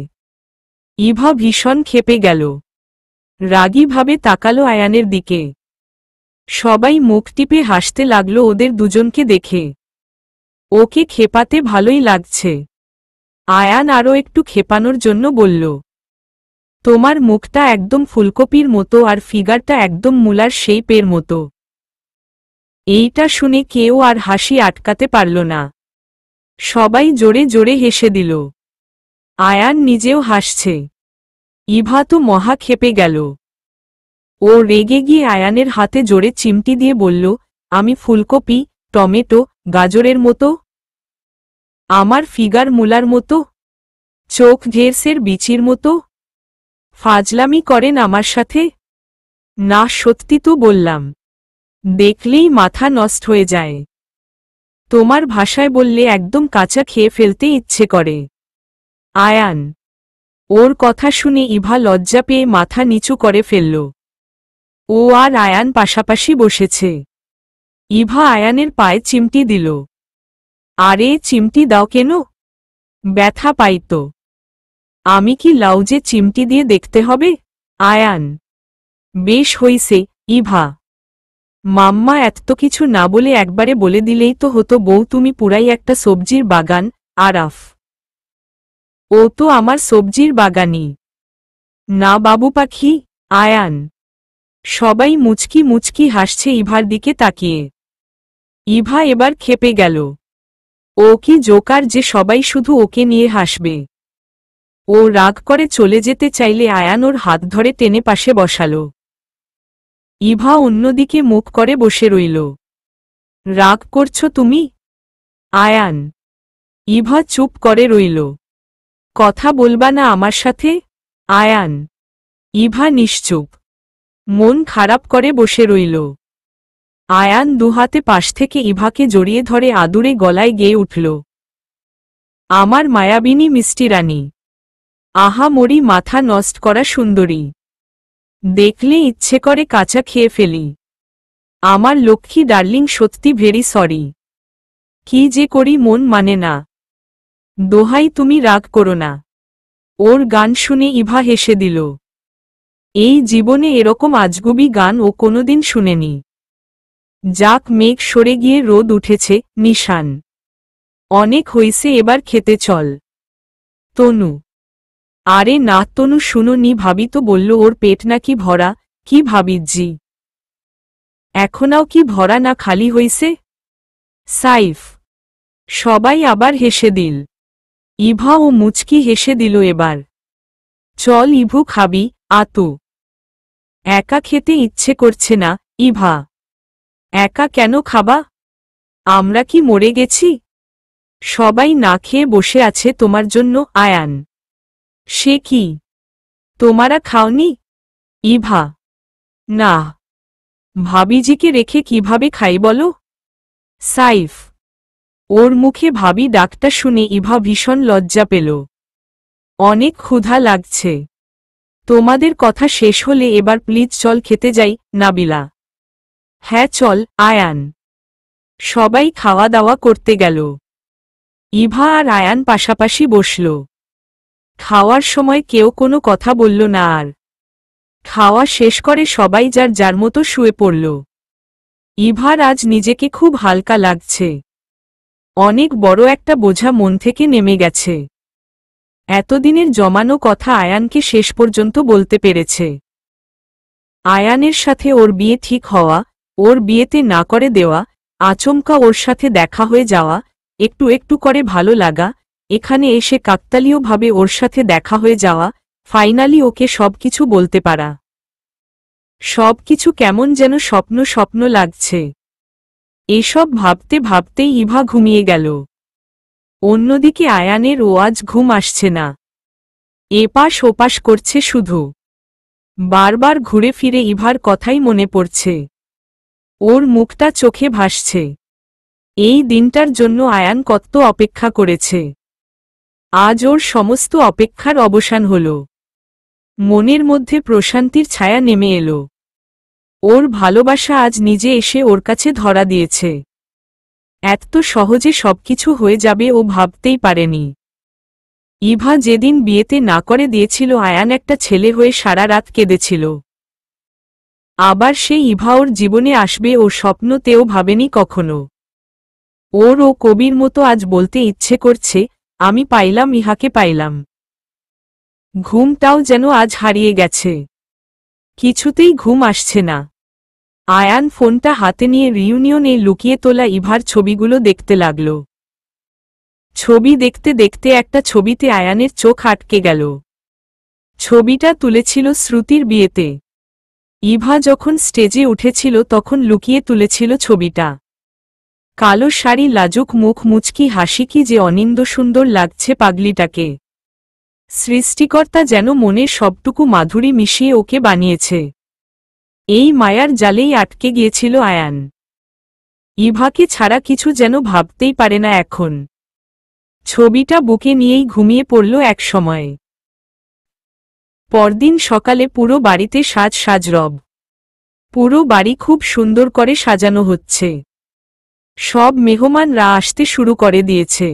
ইভা ভীষণ ক্ষেপে গেল। রাগীভাবে তাকালো আয়ানের দিকে। সবাই মুখ টিপে হাসতে লাগলো ওদের দুজনকে দেখে। ওকে খেপাতে ভালোই লাগছে। আয়ান আরও একটু খেপানোর জন্য বলল, তোমার মুখটা একদম ফুলকপির মতো আর ফিগারটা একদম মূলার শেপের মতো। এইটা শুনে কেউ আর হাসি আটকাতে পারল না। সবাই জোরে জোরে হেসে দিল। আয়ান নিজেও হাসছে। ইভা তো মহা খেপে গেল। ও রেগে গিয়ে আয়ানের হাতে জোরে চিমটি দিয়ে বলল, আমি ফুলকপি, টমেটো, গাজরের মতো? আমার ফিগার মূলার মতো? চোখ ঢেঁড়সের বিচির মতো? ফাজলামি করেন আমার সাথে? না, সত্যি তো বললাম। দেখলেই মাথা নষ্ট হয়ে যায়। তোমার ভাষায় বললে একদম কাঁচা খেয়ে ফেলতে ইচ্ছে করে। আয়ান। ওর কথা শুনে ইভা লজ্জা পেয়ে মাথা নিচু করে ফেলল। ও আর আয়ান পাশাপাশি বসেছে। ইভা আয়ানের পায়ে চিমটি দিল। আরে চিমটি দাও কেন? ব্যথা পাই তো। আমি কি লাউজে চিমটি দিয়ে দেখতে হবে? আয়ান। বেশ হইছে, ইভা। মাম্মা এত কিছু না বলে একবারে বলে দিলেই তো হতো, বউ তুমি পুরাই একটা সবজির বাগান। আরাফ, ও তো আমার সবজির বাগানি না বাবু পাখি। আয়ান। সবাই মুচকি মুচকি হাসছে ইভার দিকে তাকিয়ে। ইভা এবার খেপে গেল। ও কি জোকার যে সবাই শুধু ওকে নিয়ে হাসবে। ও রাগ করে চলে যেতে চাইলে আয়ান ওর হাত ধরে টেনে পাশে বসালো। ইভা অন্যদিকে মুখ করে বসে রইল। রাগ করছো তুমি? আয়ান। ইভা চুপ করে রইল। কথা বলবা না আমার সাথে? আয়ান। ইভা নিশ্চুপ, মন খারাপ করে বসে রইল। আয়ান দুহাতে পাশ থেকে ইভাকে জড়িয়ে ধরে আদুরে গলায় গেয়ে উঠল, আমার মায়াবিনী মিষ্টি রানী, আহা মরি মাথা নষ্ট করা সুন্দরী, দেখলে ইচ্ছে করে কাঁচা খেয়ে ফেলি। আমার লক্ষ্মী ডার্লিং, সত্যি ভেরি সরি। কি যে করি মন মানে না। দোহাই তুমি রাগ করো না। ওর গান শুনে ইভা হেসে দিল। এই জীবনে এরকম আজগুবি গান ও কোনোদিন শুনেনি। যাক, মেঘ সরে গিয়ে রোদ উঠেছে, নিশান। অনেক হইছে, এবার খেতে চল। তনু। আরে না তনু, শুনো নি, ভাবি তো বলল ওর পেট নাকি ভরা। কি ভাবিজি? এখনাও কি ভরা না খালি হইছে? সাইফ। সবাই আবার হেসে দিল। ইভা ও মুচকি হেসে দিল এবার। চল ইভু, খাবি? আতু। একা খেতে ইচ্ছে করছে না। ইভা। একা কেন খাবা? আমরা কি মরে গেছি? সবাই না খেয়ে বসে আছে তোমার জন্য। আয়ান। সে কি, তোমারা খাওনি? ইভা। না, ভাবিজিকে রেখে কিভাবে খাই বলো? সাইফ। ওর মুখে ভাবি ডাকটা শুনে ইভা ভীষণ লজ্জা পেল। অনেক ক্ষুধা লাগছে। তোমাদের কথা শেষ হলে এবার প্লিজ চল খেতে যাই। নাবিলা। হ্যাঁ চল। আয়ান। সবাই খাওয়া দাওয়া করতে গেল। ইভা আর আয়ান পাশাপাশি বসল। খাওয়ার সময় কেউ কোনো কথা বলল না আর। খাওয়া শেষ করে সবাই যার যার মতো শুয়ে পড়ল। ইভার আজ নিজেকে খুব হালকা লাগছে। অনেক বড় একটা বোঝা মন থেকে নেমে গেছে। এতদিনের জমানো কথা আয়ানকে শেষ পর্যন্ত বলতে পেরেছে। আয়ানের সাথে ওর বিয়ে ঠিক হওয়া, ওর বিয়েতে না করে দেওয়া, আচমকা ওর সাথে দেখা হয়ে যাওয়া, একটু একটু করে ভালো লাগা, এখানে এসে কাকতালীয়ভাবে ওর সাথে দেখা হয়ে যাওয়া, ফাইনালি ওকে সবকিছু বলতে পারা। সবকিছু কেমন যেন স্বপ্ন স্বপ্ন লাগছে। এসব ভাবতে ভাবতেই ইভা ঘুমিয়ে গেল। অন্যদিকে আয়ানের ও আজ ঘুম আসছে না। এপাশ ওপাশ করছে শুধু। বারবার ঘুরে ফিরে ইভার কথাই মনে পড়ছে। ওর মুখটা চোখে ভাসছে। এই দিনটার জন্য আয়ান কত অপেক্ষা করেছে। আজ ওর সমস্ত অপেক্ষার অবসান হল। মনের মধ্যে প্রশান্তির ছায়া নেমে এলো। ওর ভালোবাসা আজ নিজে এসে ওর কাছে ধরা দিয়েছে। এত সহজে সবকিছু হয়ে যাবে ও ভাবতেই পারেনি। ইভা যেদিন বিয়েতে না করে দিয়েছিল আয়ান একটা ছেলে হয়ে সারা রাত কেঁদেছিল। আবার সেই ইভা ওর জীবনে আসবে ও স্বপ্নতেও ভাবেনি কখনো। ওর ও কবির মতো আজ বলতে ইচ্ছে করছে, আমি পাইলাম, ইহাকে পাইলাম। ঘুমটাও যেন আজ হারিয়ে গেছে। কিছুতেই ঘুম আসছে না। আয়ান ফোনটা হাতে নিয়ে রিউনিয়নে লুকিয়ে তোলা ইভার ছবিগুলো দেখতে লাগল। ছবি দেখতে দেখতে একটা ছবিতে আয়ানের চোখ আটকে গেল। ছবিটা তুলেছিল শ্রুতির বিয়েতে। ইভা যখন স্টেজে উঠেছিল তখন লুকিয়ে তুলেছিল ছবিটা। কালো শাড়ি, লাজুক মুখ, মুচকি হাসি, কি যে অনিন্দ সুন্দর লাগছে পাগলিটাকে। সৃষ্টিকর্তা যেন মনের সবটুকু মাধুরী মিশিয়ে ওকে বানিয়েছে। এই মায়ার জালেই আটকে গিয়েছিল আয়ান। ইভাকে ছাড়া কিছু যেন ভাবতেই পারে না এখন। ছবিটা বুকে নিয়েই ঘুমিয়ে পড়ল এক সময়ে। পরদিন সকালে পুরো বাড়িতে সাজ সাজ রব। পুরো বাড়ি খুব সুন্দর করে সাজানো হচ্ছে। সব মেহমানরা আসতে শুরু করে দিয়েছে।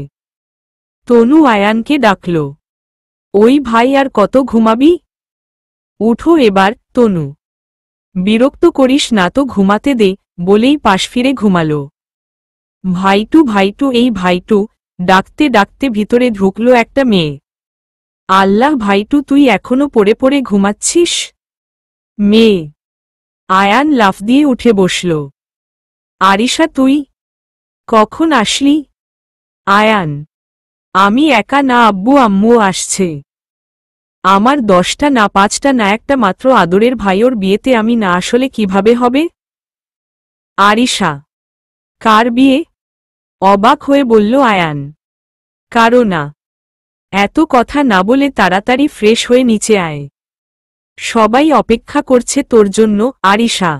তনু আয়ানকে ডাকল, ওই ভাই আর কত ঘুমাবি? উঠো এবার। তনু, বিরক্ত করিস না তো, ঘুমাতে দে, বলেই পাশ ফিরে ঘুমালো। ভাইটু ভাইটু, এই ভাইটু ডাকতে ডাকতে ভিতরে ঢুকল একটা মেয়ে। আল্লাহ ভাইটু, তুই এখনো পড়ে পড়ে ঘুমাচ্ছিস? মেয়ে। আয়ান লাফ দিয়ে উঠে বসল। আরিশা, তুই কখন আসলি? আয়ান, আমি একা না, আব্বু আম্মুও আসছে। আমার 10টা না 5টা না, একটা মাত্র আদরের ভাই, ওর বিয়েতে আমি না আসলে কিভাবে হবে? আরিশা, কার বিয়ে? অবাক হয়ে বলল আয়ান। কারো না। এত কথা না বলে তাড়াতাড়ি ফ্রেশ হয়ে নিচে আয়। সবাই অপেক্ষা করছে তোর জন্য, আরিশা।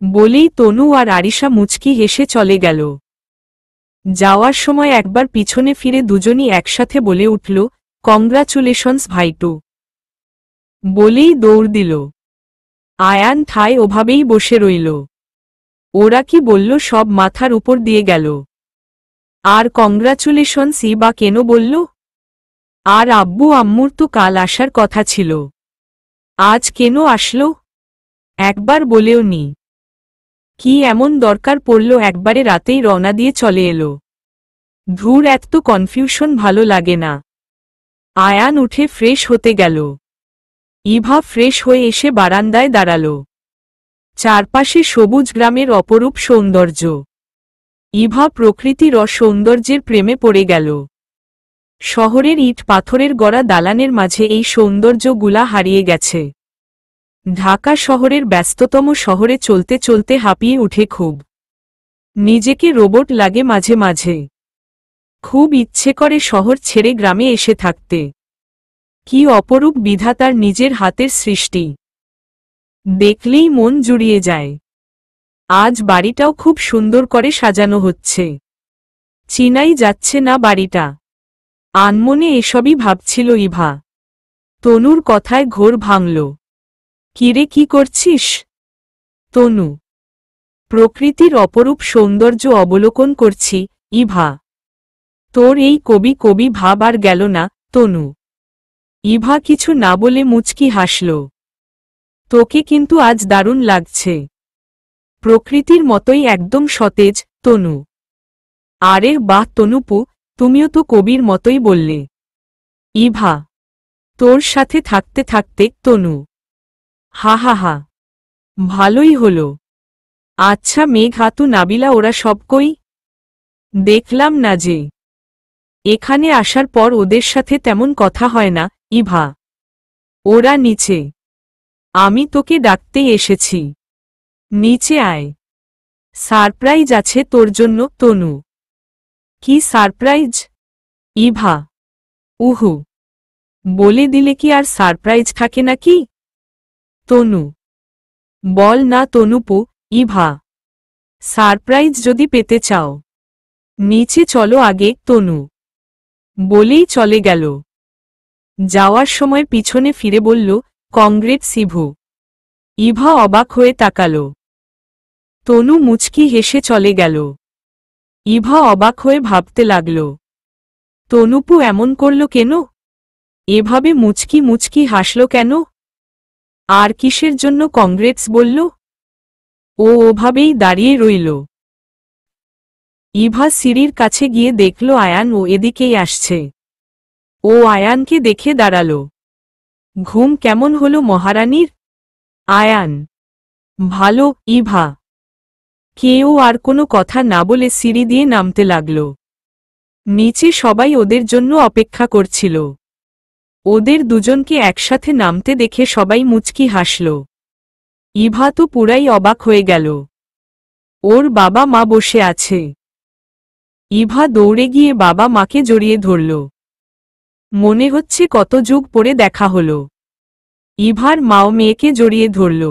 বলেই তনু আর আরিশা মুচকি হেসে চলে গেল। যাওয়ার সময় একবার পিছনে ফিরে দুজনই একসাথে বলে উঠল, কংগ্রাচুলেশনস ভাইটু। বলেই দৌড় দিল। আয়ান ঠায় ওভাবেই বসে রইল। ওরা কি বলল সব মাথার উপর দিয়ে গেল। আর কংগ্রাচুলেশনসই বা কেন বলল? আর আব্বু আম্মুর তো কাল আসার কথা ছিল। আজ কেন আসলো? একবার বলেও নি। কি এমন দরকার পড়ল একবারে রাতেই রওনা দিয়ে চলে এলো? ধুর, এত কনফিউশন ভালো লাগে না। আয়ান উঠে ফ্রেশ হতে গেল। ইভা ফ্রেশ হয়ে এসে বারান্দায় দাঁড়াল। চারপাশে সবুজ গ্রামের অপরূপ সৌন্দর্য। ইভা প্রকৃতির সৌন্দর্যের প্রেমে পড়ে গেল। শহরের ইট পাথরের গড়া দালানের মাঝে এই সৌন্দর্যগুলা হারিয়ে গেছে। ঢাকা শহরের ব্যস্ততম শহরে চলতে চলতে হাঁপিয়ে উঠে খুব। নিজেকে রোবট লাগে মাঝে মাঝে। খুব ইচ্ছে করে শহর ছেড়ে গ্রামে এসে থাকতে। কি অপরূপ বিধাতার নিজের হাতের সৃষ্টি। দেখলেই মন জুড়িয়ে যায়। আজ বাড়িটাও খুব সুন্দর করে সাজানো হচ্ছে। চিনাই যাচ্ছে না বাড়িটা। আনমনে এসবই ভাবছিল ইভা। তনুর কথায় ঘোর ভাঙল। কিরে, কি করছিস? তনু, প্রকৃতির অপরূপ সৌন্দর্য অবলোকন করছি। ইভা, তোর এই কবি কবি ভাব আর গেল না? তনু। ইভা কিছু না বলে মুচকি হাসল। তোকে কিন্তু আজ দারুণ লাগছে। প্রকৃতির মতোই একদম সতেজ। তনু, আরে বাহ তনুপু, তুমিও তো কবির মতোই বললে। ইভা, তোর সাথে থাকতে থাকতে তনু, হা হা হা, ভালোই হলো। আচ্ছা মেঘ, হাতু, নাবিলা ওরা সব কই? দেখলাম না যে। এখানে আসার পর ওদের সাথে তেমন কথা হয় না ইভা। ওরা নিচে। আমি তোকে ডাকতে এসেছি। নিচে আয়। সারপ্রাইজ আছে তোর জন্য তনু। কি সারপ্রাইজ? ইভা, উহু, বলে দিলে কি আর সারপ্রাইজ থাকে নাকি? তনু, বল না তনুপু। ইভা, সারপ্রাইজ যদি পেতে চাও নিচে চলো আগে তনু। বলেই চলে গেল। যাওয়ার সময় পিছনে ফিরে বলল, কংগ্রেট শিভু। ইভা অবাক হয়ে তাকাল। তনু মুচকি হেসে চলে গেল। ইভা অবাক হয়ে ভাবতে লাগল, তনুপু এমন করল কেন? এভাবে মুচকি মুচকি হাসল কেন? আর কিসের জন্য কংগ্রেটস বলল? ও ওভাবেই দাঁড়িয়ে রইল। ইভা সিঁড়ির কাছে গিয়ে দেখল আয়ান ও এদিকেই আসছে। ও আয়ানকে দেখে দাঁড়াল। ঘুম কেমন হলো মহারানীর? আয়ান, ভালো। ইভা, কেউ আর কোনো কথা না বলে সিঁড়ি দিয়ে নামতে লাগল। নিচে সবাই ওদের জন্য অপেক্ষা করছিল। ওদের দুজনকে একসাথে নামতে দেখে সবাই মুচকি হাসল। ইভা তো পুরাই অবাক হয়ে গেল। ওর বাবা মা বসে আছে। ইভা দৌড়ে গিয়ে বাবা মাকে জড়িয়ে ধরল। মনে হচ্ছে কত যুগ পরে দেখা হল। ইভার মাও মেয়েকে জড়িয়ে ধরল।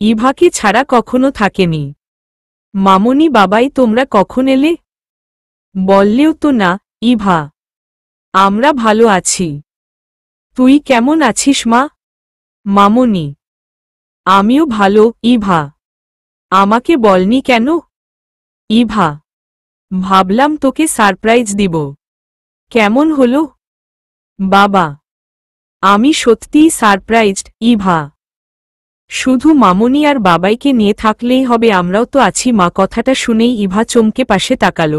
ইভাকে ছাড়া কখনো থাকেনি। মামনি বাবাই তোমরা কখন এলে? বললেও তো না। ইভা, আমরা ভালো আছি। তুই কেমন আছিস মা? মামনি, আমিও ভালো। ইভা, আমাকে বলনি কেন? ইভা, ভাবলাম তোকে সারপ্রাইজ দিব। কেমন হলো? বাবা, আমি সত্যিই সারপ্রাইজড। ইভা, শুধু মামনি আর বাবাইকে নিয়ে থাকলেই হবে, আমরাও তো আছি মা। কথাটা শুনেই ইভা চমকে পাশে তাকাল।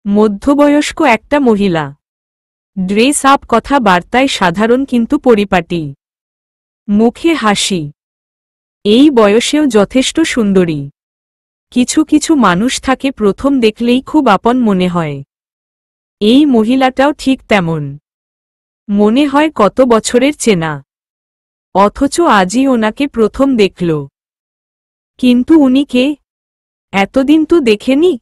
মধ্যবয়স্ক একটা মহিলা। ড্রেস আপ, কথাবার্তায় সাধারণ কিন্তু পরিপাটি। মুখে হাসি। এই বয়সেও যথেষ্ট সুন্দরী। কিছু কিছু মানুষ থাকে প্রথম দেখলেই খুব আপন মনে হয়। এই মহিলাটাও ঠিক তেমন। মনে হয় কত বছরের চেনা। অথচ আজই ওনাকে প্রথম দেখল। কিন্তু উনি কে? এতদিন তো দেখেনি।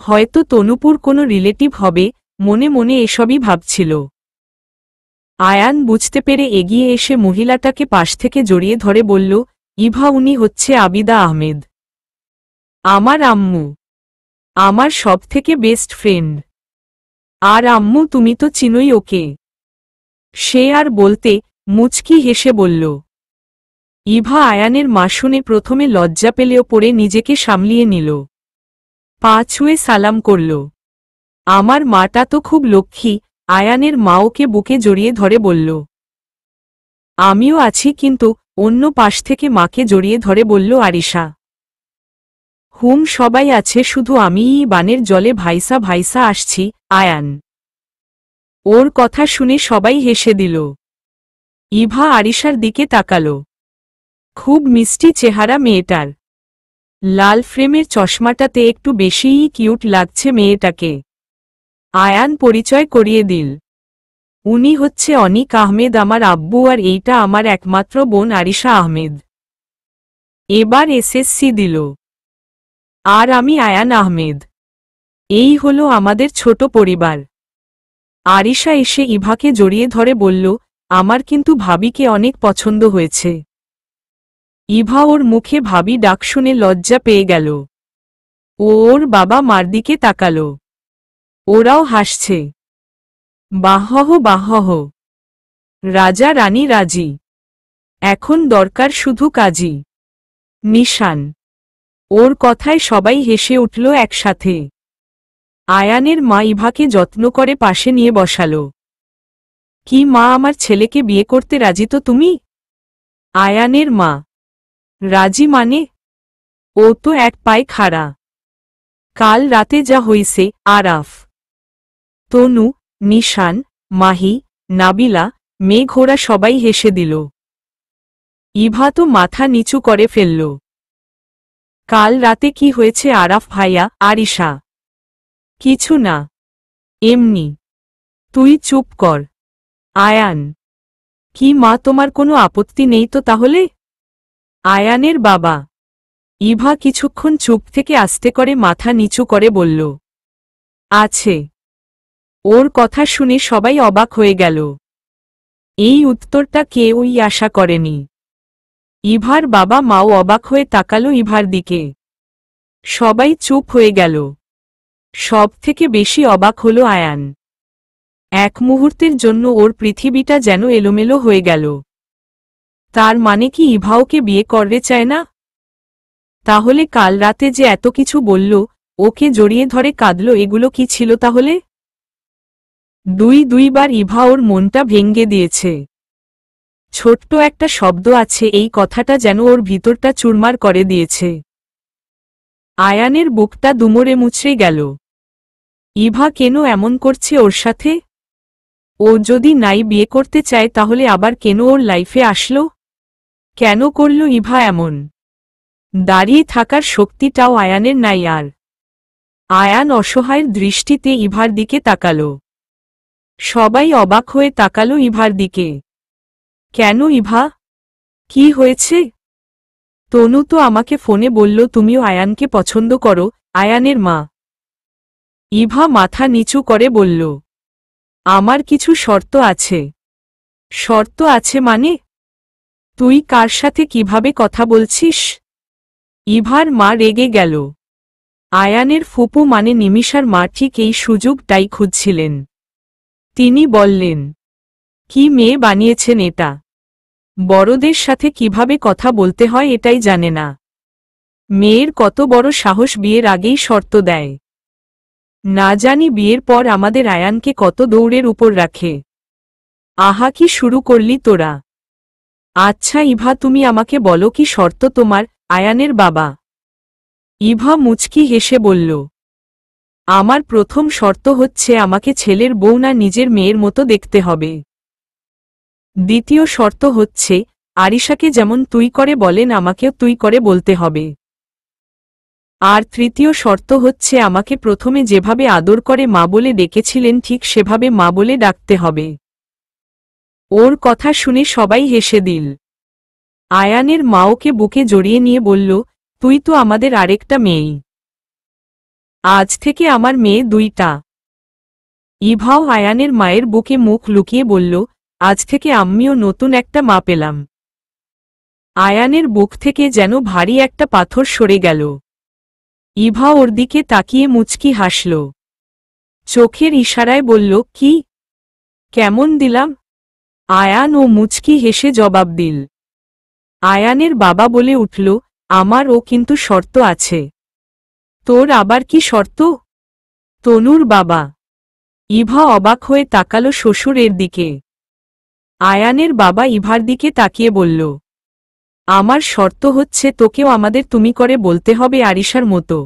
হয়তো তনুপুর কোনো রিলেটিভ হবে, মনে মনে এসবই ভাবছিল। আয়ান বুঝতে পেরে এগিয়ে এসে মহিলাটাকে পাশ থেকে জড়িয়ে ধরে বলল, ইভা, উনি হচ্ছে আবিদা আহমেদ, আমার আম্মু, আমার সবথেকে বেস্ট ফ্রেন্ড। আর আম্মু, তুমি তো চিনোই ওকে। সে আর বলতে মুচকি হেসে বলল। ইভা আয়ানের মা শুনে প্রথমে লজ্জা পেলেও পরে নিজেকে সামলিয়ে নিল। পা ছুঁয়ে সালাম করল। আমার মাটা তো খুব লক্ষ্মী। আয়ানের মা ওকে বুকে জড়িয়ে ধরে বলল। আমিও আছি কিন্তু। অন্য পাশ থেকে মাকে জড়িয়ে ধরে বলল আরিশা। সবাই আছে, শুধু আমিই বানের জলে ভাইসা ভাইসা আসছি। আয়ান। ওর কথা শুনে সবাই হেসে দিল। ইভা আরিশার দিকে তাকাল। খুব মিষ্টি চেহারা মেয়েটার। লাল ফ্রেমের চশমাটাতে একটু বেশিই কিউট লাগছে মেয়েটাকে। আয়ান পরিচয় করিয়ে দিল। উনি হচ্ছে অনিক আহমেদ, আমার আব্বু, আর এইটা আমার একমাত্র বোন আরিশা আহমেদ। এবার এসএসসি দিল। আর আমি আয়ান আহমেদ। এই হলো আমাদের ছোট পরিবার। আরিশা এসে ইভাকে জড়িয়ে ধরে বলল, আমার কিন্তু ভাবিকে অনেক পছন্দ হয়েছে। ইভা ওর মুখে ভাবি ডাক শুনে লজ্জা পেয়ে গেল। ওর বাবা মার দিকে তাকাল। ওরাও হাসছে। বাহহ বাহহ। রাজা রানী রাজি। এখন দরকার শুধু কাজী। নিশান। ওর কথায় সবাই হেসে উঠল একসাথে। আয়ানের মা ইভাকে যত্ন করে পাশে নিয়ে বসাল। কি মা, আমার ছেলেকে বিয়ে করতে রাজি তো তুমি? আয়ানের মা। রাজি মানে? ও তো এক পায়ে খাড়া। কাল রাতে যা হইছে। আরাফ, তনু, নিশান, মাহি, নাবিলা, মেঘ ওরা সবাই হেসে দিল। ইভা তো মাথা নিচু করে ফেলল। কাল রাতে কি হয়েছে আরাফ ভাইয়া? আরিশা, কিছু না, এমনি। তুই চুপ কর। আয়ান, কি মা, তোমার কোনো আপত্তি নেই তো তাহলে? আয়ানের বাবা। ইভা কিছুক্ষণ চুপ থেকে আস্তে করে মাথা নিচু করে বলল, আছে। ওর কথা শুনে সবাই অবাক হয়ে গেল। এই উত্তরটা কেউই আশা করেনি। ইভার বাবা মাও অবাক হয়ে তাকালো ইভার দিকে। সবাই চুপ হয়ে গেল। সব থেকে বেশি অবাক হল আয়ান। এক মুহূর্তের জন্য ওর পৃথিবীটা যেন এলোমেলো হয়ে গেল। তার মানে কি ইভা ওকে বিয়ে করতে চায় না? তাহলে কাল রাতে যে এত কিছু বলল, ওকে জড়িয়ে ধরে কাঁদল, এগুলো কি ছিল তাহলে? দুইবার ইভা ওর মনটা ভেঙে দিয়েছে। ছোট্ট একটা শব্দ আছে, এই কথাটা যেন ওর ভিতরটা চুরমার করে দিয়েছে। আয়ানের বুকটা দুমড়ে মুচড়ে গেল। ইভা কেন এমন করছে ওর সাথে? ও যদি নাই বিয়ে করতে চায় তাহলে আবার কেন ওর লাইফে আসলো? কেন করল ইভা এমন? দাঁড়িয়ে থাকার শক্তিটাও আয়ানের নাই আর। আয়ান অসহায়ের দৃষ্টিতে ইভার দিকে তাকালো। সবাই অবাক হয়ে তাকালো ইভার দিকে। কেন ইভা? কি হয়েছে? তনু তো আমাকে ফোনে বলল তুমিও আয়ানকে পছন্দ করো। আয়ানের মা। ইভা মাথা নিচু করে বলল, আমার কিছু শর্ত আছে। শর্ত আছে মানে? তুই কার সাথে কিভাবে কথা বলছিস? ইভার মা রেগে গেল। আয়ানের ফুপু মানে নিমিষার মা ঠিক এই সুযোগটাই খুঁজছিলেন। তিনি বললেন, কি মেয়ে বানিয়েছেন এটা? বড়দের সাথে কিভাবে কথা বলতে হয় এটাই জানে না। মেয়ের কত বড় সাহস বিয়ের আগেই শর্ত দেয়। না জানি বিয়ের পর আমাদের আয়ানকে কত দৌড়ের উপর রাখে। আহা, কি শুরু করলি তোরা? আচ্ছা ইভা, তুমি আমাকে বলো কি শর্ত তোমার? আয়ানের বাবা। ইভা মুচকি হেসে বলল, আমার প্রথম শর্ত হচ্ছে আমাকে ছেলের বউ না নিজের মেয়ের মতো দেখতে হবে। দ্বিতীয় শর্ত হচ্ছে আরিশাকে যেমন তুই করে বলেন আমাকেও তুই করে বলতে হবে। আর তৃতীয় শর্ত হচ্ছে আমাকে প্রথমে যেভাবে আদর করে মা বলে ডেকেছিলেন ঠিক সেভাবে মা বলে ডাকতে হবে। ওর কথা শুনে সবাই হেসে দিল। আয়ানের মা ওকে বুকে জড়িয়ে নিয়ে বলল, তুই তো আমাদের আরেকটা মেয়েই। আজ থেকে আমার মেয়ে দুইটা। ইভাও আয়ানের মায়ের বুকে মুখ লুকিয়ে বলল, আজ থেকে আমিও নতুন একটা মা পেলাম। আয়ানের বুক থেকে যেন ভারী একটা পাথর সরে গেল। ইভা ওর দিকে তাকিয়ে মুচকি হাসল। চোখের ইশারায় বলল, কি? কেমন দিলাম? আয়ান ও মুচকি হেসে জবাব দিল। আয়ানের বাবা বলে উঠল, আমার ও কিন্তু শর্ত আছে। তোর আবার কি শর্ত? তনুর বাবা। ইভা অবাক হয়ে তাকালো শ্বশুরের দিকে। আয়ানের বাবা ইভার দিকে তাকিয়ে বলল, আমার শর্ত হচ্ছে তোকেও আমাদের তুমি করে বলতে হবে আরিশার মতো।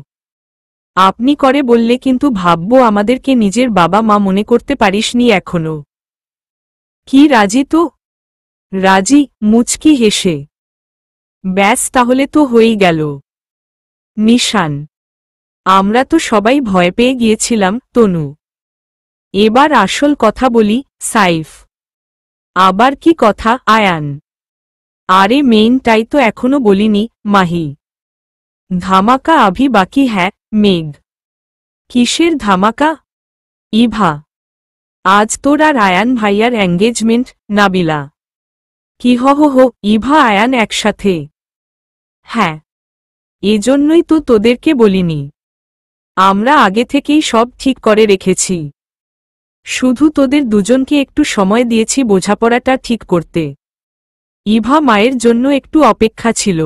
আপনি করে বললে কিন্তু ভাববো আমাদেরকে নিজের বাবা মা মনে করতে পারিসনি এখনো। কি রাজি তো? রাজি, মুচকি হেসে। ব্যাস, তাহলে তো হয়েই গেল। নিশান, আমরা তো সবাই ভয় পেয়ে গিয়েছিলাম। তনু, এবার আসল কথা বলি। সাইফ, আবার কি কথা? আয়ান, আরে মেইনটাই তো এখনো বলিনি। মাহি, ধামাকা আভি বাকি। হ্যাঁ। মেঘ, কিসের ধামাকা? ইভা, আজ তোর আর আয়ান ভাইয়ার এঙ্গেজমেন্ট। নাবিলা, কি হো হো? ইভা আয়ান একসাথে? হ্যাঁ, এজন্যই তো তোদেরকে বলিনি। আমরা আগে থেকেই সব ঠিক করে রেখেছি। শুধু তোদের দুজনকে একটু সময় দিয়েছি বোঝাপড়াটা ঠিক করতে। ইভা মায়ের জন্য একটু অপেক্ষা ছিল।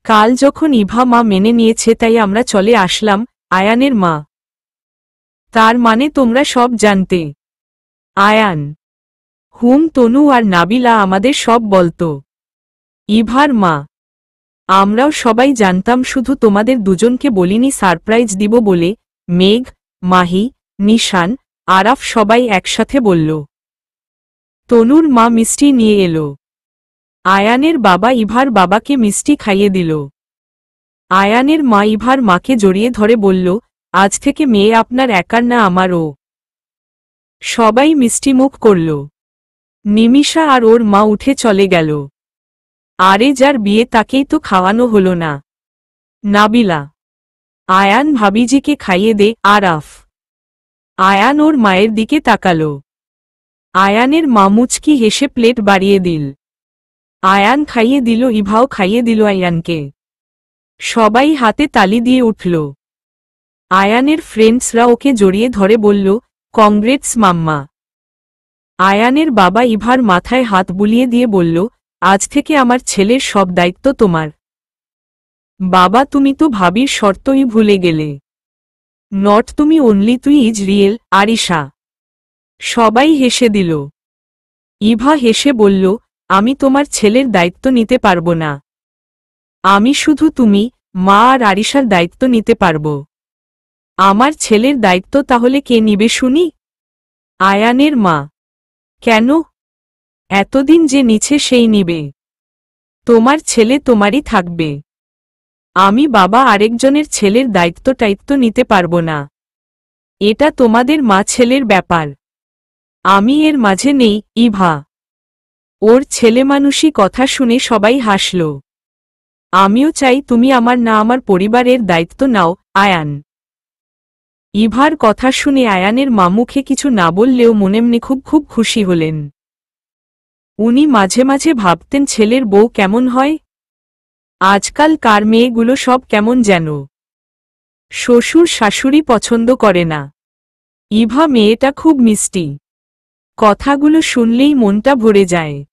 কাল যখন ইভা মা মেনে নিয়েছে তাই আমরা চলে আসলাম। আয়ানের মা, তার মানে তোমরা সব জানতে? আয়ান, তনু আর নাবিলা আমাদের সব বলতো। ইভার মা, আমরাও সবাই জানতাম, শুধু তোমাদের দুজনকে বলিনি সারপ্রাইজ দিব বলে। মেঘ, মাহি, নিশান, আরাফ সবাই একসাথে বলল। তনুর মা মিষ্টি নিয়ে এলো। আয়ানের বাবা ইভার বাবাকে মিষ্টি খাইয়ে দিল। আয়ানের মা ইভার মাকে জড়িয়ে ধরে বলল, আজ থেকে মেয়ে আপনার একার না আমারও। সবাই মিষ্টিমুখ করল। নিমিষা আর ওর মা উঠে চলে গেল। আরে যার বিয়ে তাকেই তো খাওয়ানো হলো না। নাবিলা, আয়ান ভাবিজিকে খাইয়ে দে। আরাফ। আয়ান ওর মায়ের দিকে তাকালো। আয়ানের মা মুচকি হেসে প্লেট বাড়িয়ে দিল। আয়ান খাইয়ে দিল, ইভাও খাইয়ে দিল আয়ানকে। সবাই হাতে তালি দিয়ে উঠল। আয়ানের ফ্রেন্ডসরা ওকে জড়িয়ে ধরে বলল, কংগ্রেটস মাম্মা। আয়ানের বাবা ইভার মাথায় হাত বুলিয়ে দিয়ে বলল, আজ থেকে আমার ছেলের সব দায়িত্ব তোমার। বাবা তুমি তো ভাবির শর্তই ভুলে গেলে। নট তুমি অনলি, তুই ইজ রিয়েল। আরিশা। সবাই হেসে দিল। ইভা হেসে বলল, আমি তোমার ছেলের দায়িত্ব নিতে পারব না। আমি শুধু তুমি, মা আর আরিশার দায়িত্ব নিতে পারব। আমার ছেলের দায়িত্ব তাহলে কে নিবে শুনি? আয়ানের মা। কেন? এতদিন যে নিছে সেই নিবে। তোমার ছেলে তোমারই থাকবে। আমি বাবা আরেকজনের ছেলের দায়িত্ব নিতে পারব না। এটা তোমাদের মা ছেলের ব্যাপার। আমি এর মাঝে নেই। ইভা। ওর ছেলেমানুষি কথা শুনে সবাই হাসল। আমিও চাই তুমি আমার না আমার পরিবারের দায়িত্ব নাও। আয়ান। ইভার কথা শুনে আয়ানের মা মুখে কিছু না বললেও মনে খুব খুশি হলেন। উনি মাঝে মাঝে ভাবতেন ছেলের বউ কেমন হয়। আজকাল কার মেয়েগুলো সব কেমন যেন। শ্বশুর শাশুড়ি পছন্দ করে না। ইভা মেয়েটা খুব মিষ্টি। কথাগুলো শুনলেই মনটা ভরে যায়।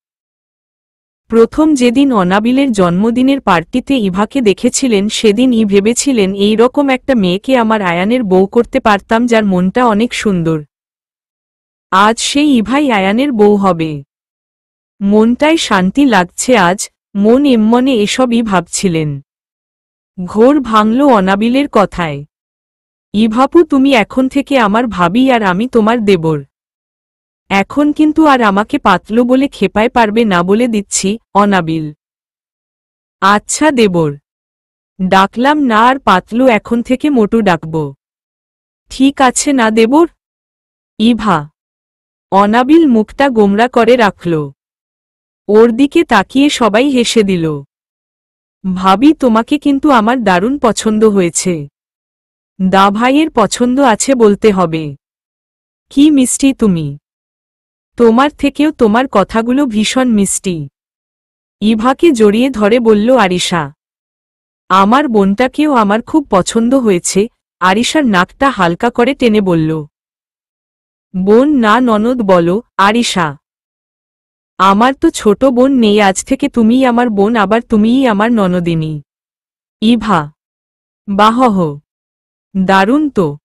প্রথম যেদিন অনাবিলের জন্মদিনের পার্টিতে ইভাকে দেখেছিলেন সেদিন ভেবেছিলেন এই রকম একটা মেয়েকে আমার আয়ানের বউ করতে পারতাম যার মনটা অনেক সুন্দর। আজ সেই ইভাই আয়ানের বউ হবে। মনটায় শান্তি লাগছে আজ। মন এমনে এসবই ভাবছিলেন। ঘোর ভাঙল অনাবিলের কথায়। ইভাপু তুমি এখন থেকে আমার ভাবি আর আমি তোমার দেবর। এখন কিন্তু আর আমাকে পাতলু বলে খেপায় পারবে না বলে দিচ্ছি। অনাবিল। আচ্ছা দেবর। ডাকলাম না আর পাতলু, এখন থেকে মোটু ডাকব। ঠিক আছে না দেবর? ইভা। অনাবিল মুখটা গোমরা করে রাখল। ওর দিকে তাকিয়ে সবাই হেসে দিল। ভাবি তোমাকে কিন্তু আমার দারুণ পছন্দ হয়েছে। দা ভাইয়ের পছন্দ আছে বলতে হবে। কি মিষ্টি তুমি। তোমার থেকেও তোমার কথাগুলো ভীষণ মিষ্টি। ইভাকে জড়িয়ে ধরে বলল আরিশা। আমার বোনটাকেও আমার খুব পছন্দ হয়েছে। আরিশার নাকটা হালকা করে টেনে বলল। বোন না ননদ বলো। আরিশা। আমার তো ছোট বোন নেই, আজ থেকে তুমিই আমার বোন, আবার তুমিই আমার ননদিনী। ইভা। বাহহ। দারুণ তো।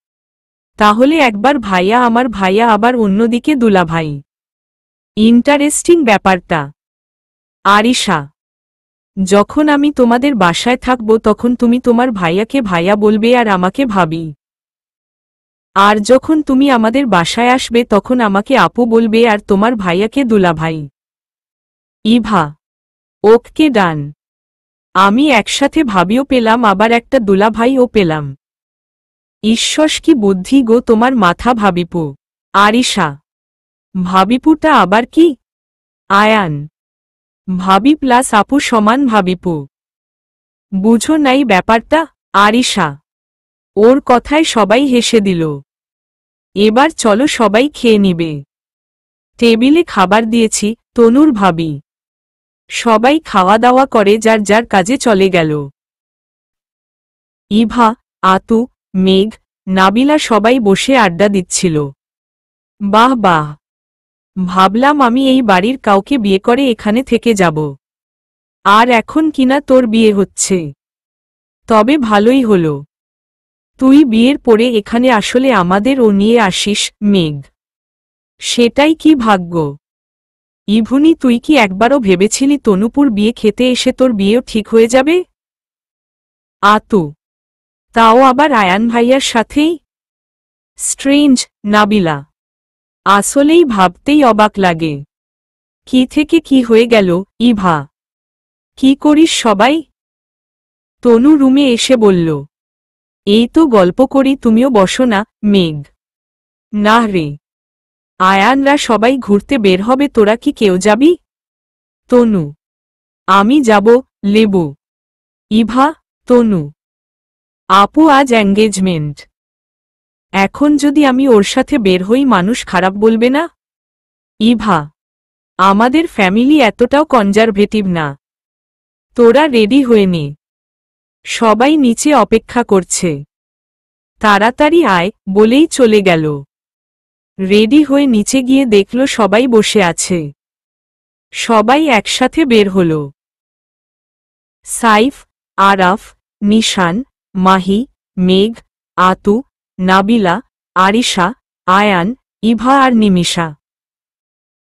তাহলে একবার ভাইয়া আমার ভাইয়া, আবার অন্যদিকে দুলাভাই। ইন্টারেস্টিং ব্যাপারটা। আরিশা। যখন আমি তোমাদের বাসায় থাকব তখন তুমি তোমার ভাইয়াকে ভাইয়া বলবে আর আমাকে ভাবি। আর যখন তুমি আমাদের বাসায় আসবে তখন আমাকে আপু বলবে আর তোমার ভাইয়াকে দুলাভাই। ইভা। ওকে ডান। আমি একসাথে ভাবিও পেলাম, আবার একটা দুলাভাইও পেলাম। ঈশ্বর কি বুদ্ধি গো তোমার মাথা ভাবিপু। আরিশা। ভাবিপুটা আবার কি? আয়ান। ভাবি প্লাস আপু সমান ভাবিপু। বুঝো নাই ব্যাপারটা? আরিশা। ওর কথায় সবাই হেসে দিল। এবার চলো সবাই খেয়ে নিবে। টেবিলে খাবার দিয়েছি। তনুর ভাবি। সবাই খাওয়া দাওয়া করে যার যার কাজে চলে গেল। ইভা, আতু, মেঘ, নাবিলা সবাই বসে আড্ডা দিচ্ছিল। বাহ বাহ। ভাবলাম আমি এই বাড়ির কাউকে বিয়ে করে এখানে থেকে যাব। আর এখন কিনা তোর বিয়ে হচ্ছে। তবে ভালোই হলো। তুই বিয়ের পরে এখানে আসলে আমাদের ও নিয়ে আসিস। মেঘ। সেটাই কি ভাগ্য। ইভুনি তুই কি একবারও ভেবেছিলি তনুপুর বিয়ে খেতে এসে তোর বিয়েও ঠিক হয়ে যাবে? আতু। তাও আবার আয়ান ভাইয়ার সাথেই? স্ট্রেঞ্জ। নাবিলা। আসলেই ভাবতেই অবাক লাগে। কি থেকে কি হয়ে গেল, ইভা? কি করিস সবাই? তনু রুমে এসে বলল। এই তো গল্প করি, তুমিও বসো না, মেঘ। না রে, আয়ানরা সবাই ঘুরতে বের হবে, তোরা কি কেউ যাবি? তনু। আমি যাব, লেবু। ইভা। তনু। আপু আজ এঙ্গেজমেন্ট। এখন যদি আমি ওর সাথে বের হই মানুষ খারাপ বলবে না? ইভা। আমাদের ফ্যামিলি এতটাও কনজারভেটিভ না। তোরা রেডি হয়ে নে, সবাই নিচে অপেক্ষা করছে। তাড়াতাড়ি আয়, বলেই চলে গেল। রেডি হয়ে নিচে গিয়ে দেখল সবাই বসে আছে। সবাই একসাথে বের হল। সাইফ, আরাফ, নিশান, মাহি, মেঘ, আতু, নাবিলা, আরিশা, আয়ান, ইভা আর নিমিষা।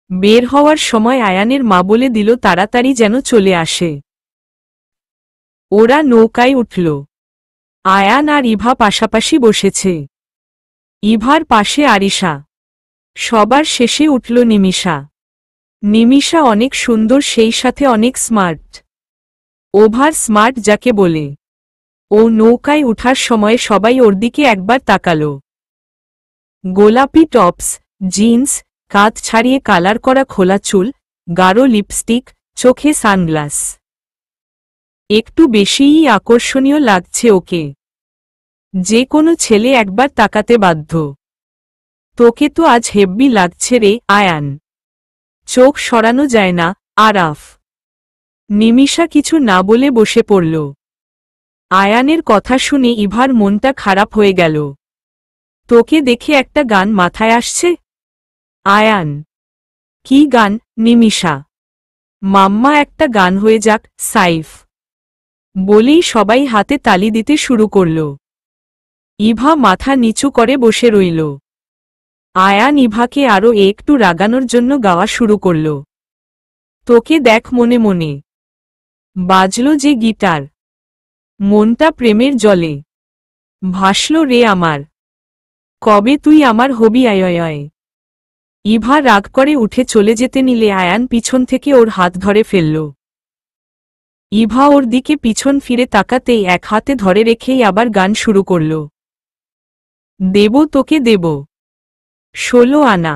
বের হওয়ার সময় আয়ানের মা বলে দিল তাড়াতাড়ি যেন চলে আসে। ওরা নৌকায় উঠল। আয়ান আর ইভা পাশাপাশি বসেছে। ইভার পাশে আরিশা। সবার শেষে উঠল নিমিষা। নিমিষা অনেক সুন্দর, সেই সাথে অনেক স্মার্ট। ওভার স্মার্ট যাকে বলে। ও নৌকায় উঠার সময় সবাই ওর দিকে একবার তাকাল। গোলাপি টপস, জিন্স, কাঁধ ছাড়িয়ে কালার করা খোলা চুল, গাঢ় লিপস্টিক, চোখে সানগ্লাস। একটু বেশিই আকর্ষণীয় লাগছে ওকে। যে কোনো ছেলে একবার তাকাতে বাধ্য। তোকে তো আজ হেব্বি লাগছে রে, আয়ান। চোখ সরানো যায় না, আরাফ। নিমিষা কিছু না বলে বসে পড়ল। আয়ানের কথা শুনে ইভার মনটা খারাপ হয়ে গেল। তোকে দেখে একটা গান মাথায় আসছে? আয়ান। কি গান? নিমিষা। মাম্মা একটা গান হয়ে যাক, সাইফ। বলেই সবাই হাতে তালি দিতে শুরু করল। ইভা মাথা নিচু করে বসে রইল। আয়ান ইভাকে আরও একটু রাগানোর জন্য গাওয়া শুরু করল। তোকে দেখ মনে মনে। বাজল যে গিটার। মনটা প্রেমের জলে ভাসল রে আমার। কবে তুই আমার হবি আয়। ইভা রাগ করে উঠে চলে যেতে নিলে আয়ান পিছন থেকে ওর হাত ধরে ফেলল। ইভা ওর দিকে পিছন ফিরে তাকাতেই এক হাতে ধরে রেখেই আবার গান শুরু করল। দেব তোকে দেব 16 আনা,